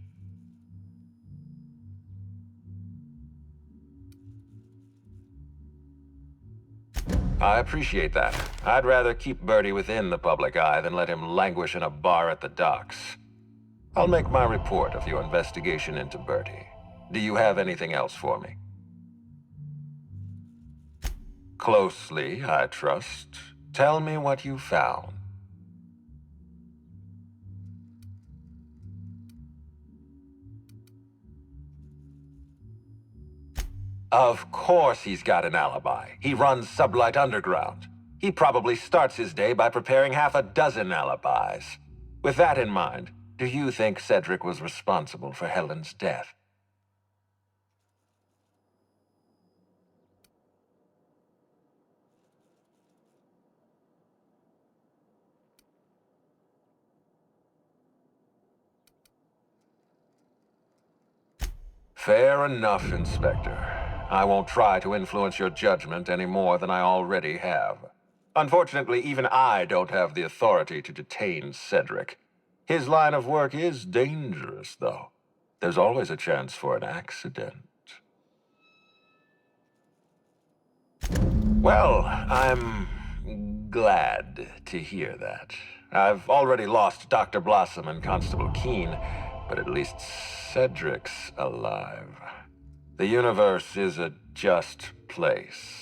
I appreciate that. I'd rather keep Bertie within the public eye than let him languish in a bar at the docks. I'll make my report of your investigation into Bertie. Do you have anything else for me? Closely, I trust. Tell me what you found. Of course he's got an alibi. He runs Sublight Underground. He probably starts his day by preparing half a dozen alibis. With that in mind, do you think Cedric was responsible for Helen's death? Fair enough, Inspector. I won't try to influence your judgment any more than I already have. Unfortunately, even I don't have the authority to detain Cedric. His line of work is dangerous, though. There's always a chance for an accident. Well, I'm glad to hear that. I've already lost Dr. Blossom and Constable Keene, but at least Cedric's alive. The universe is a just place.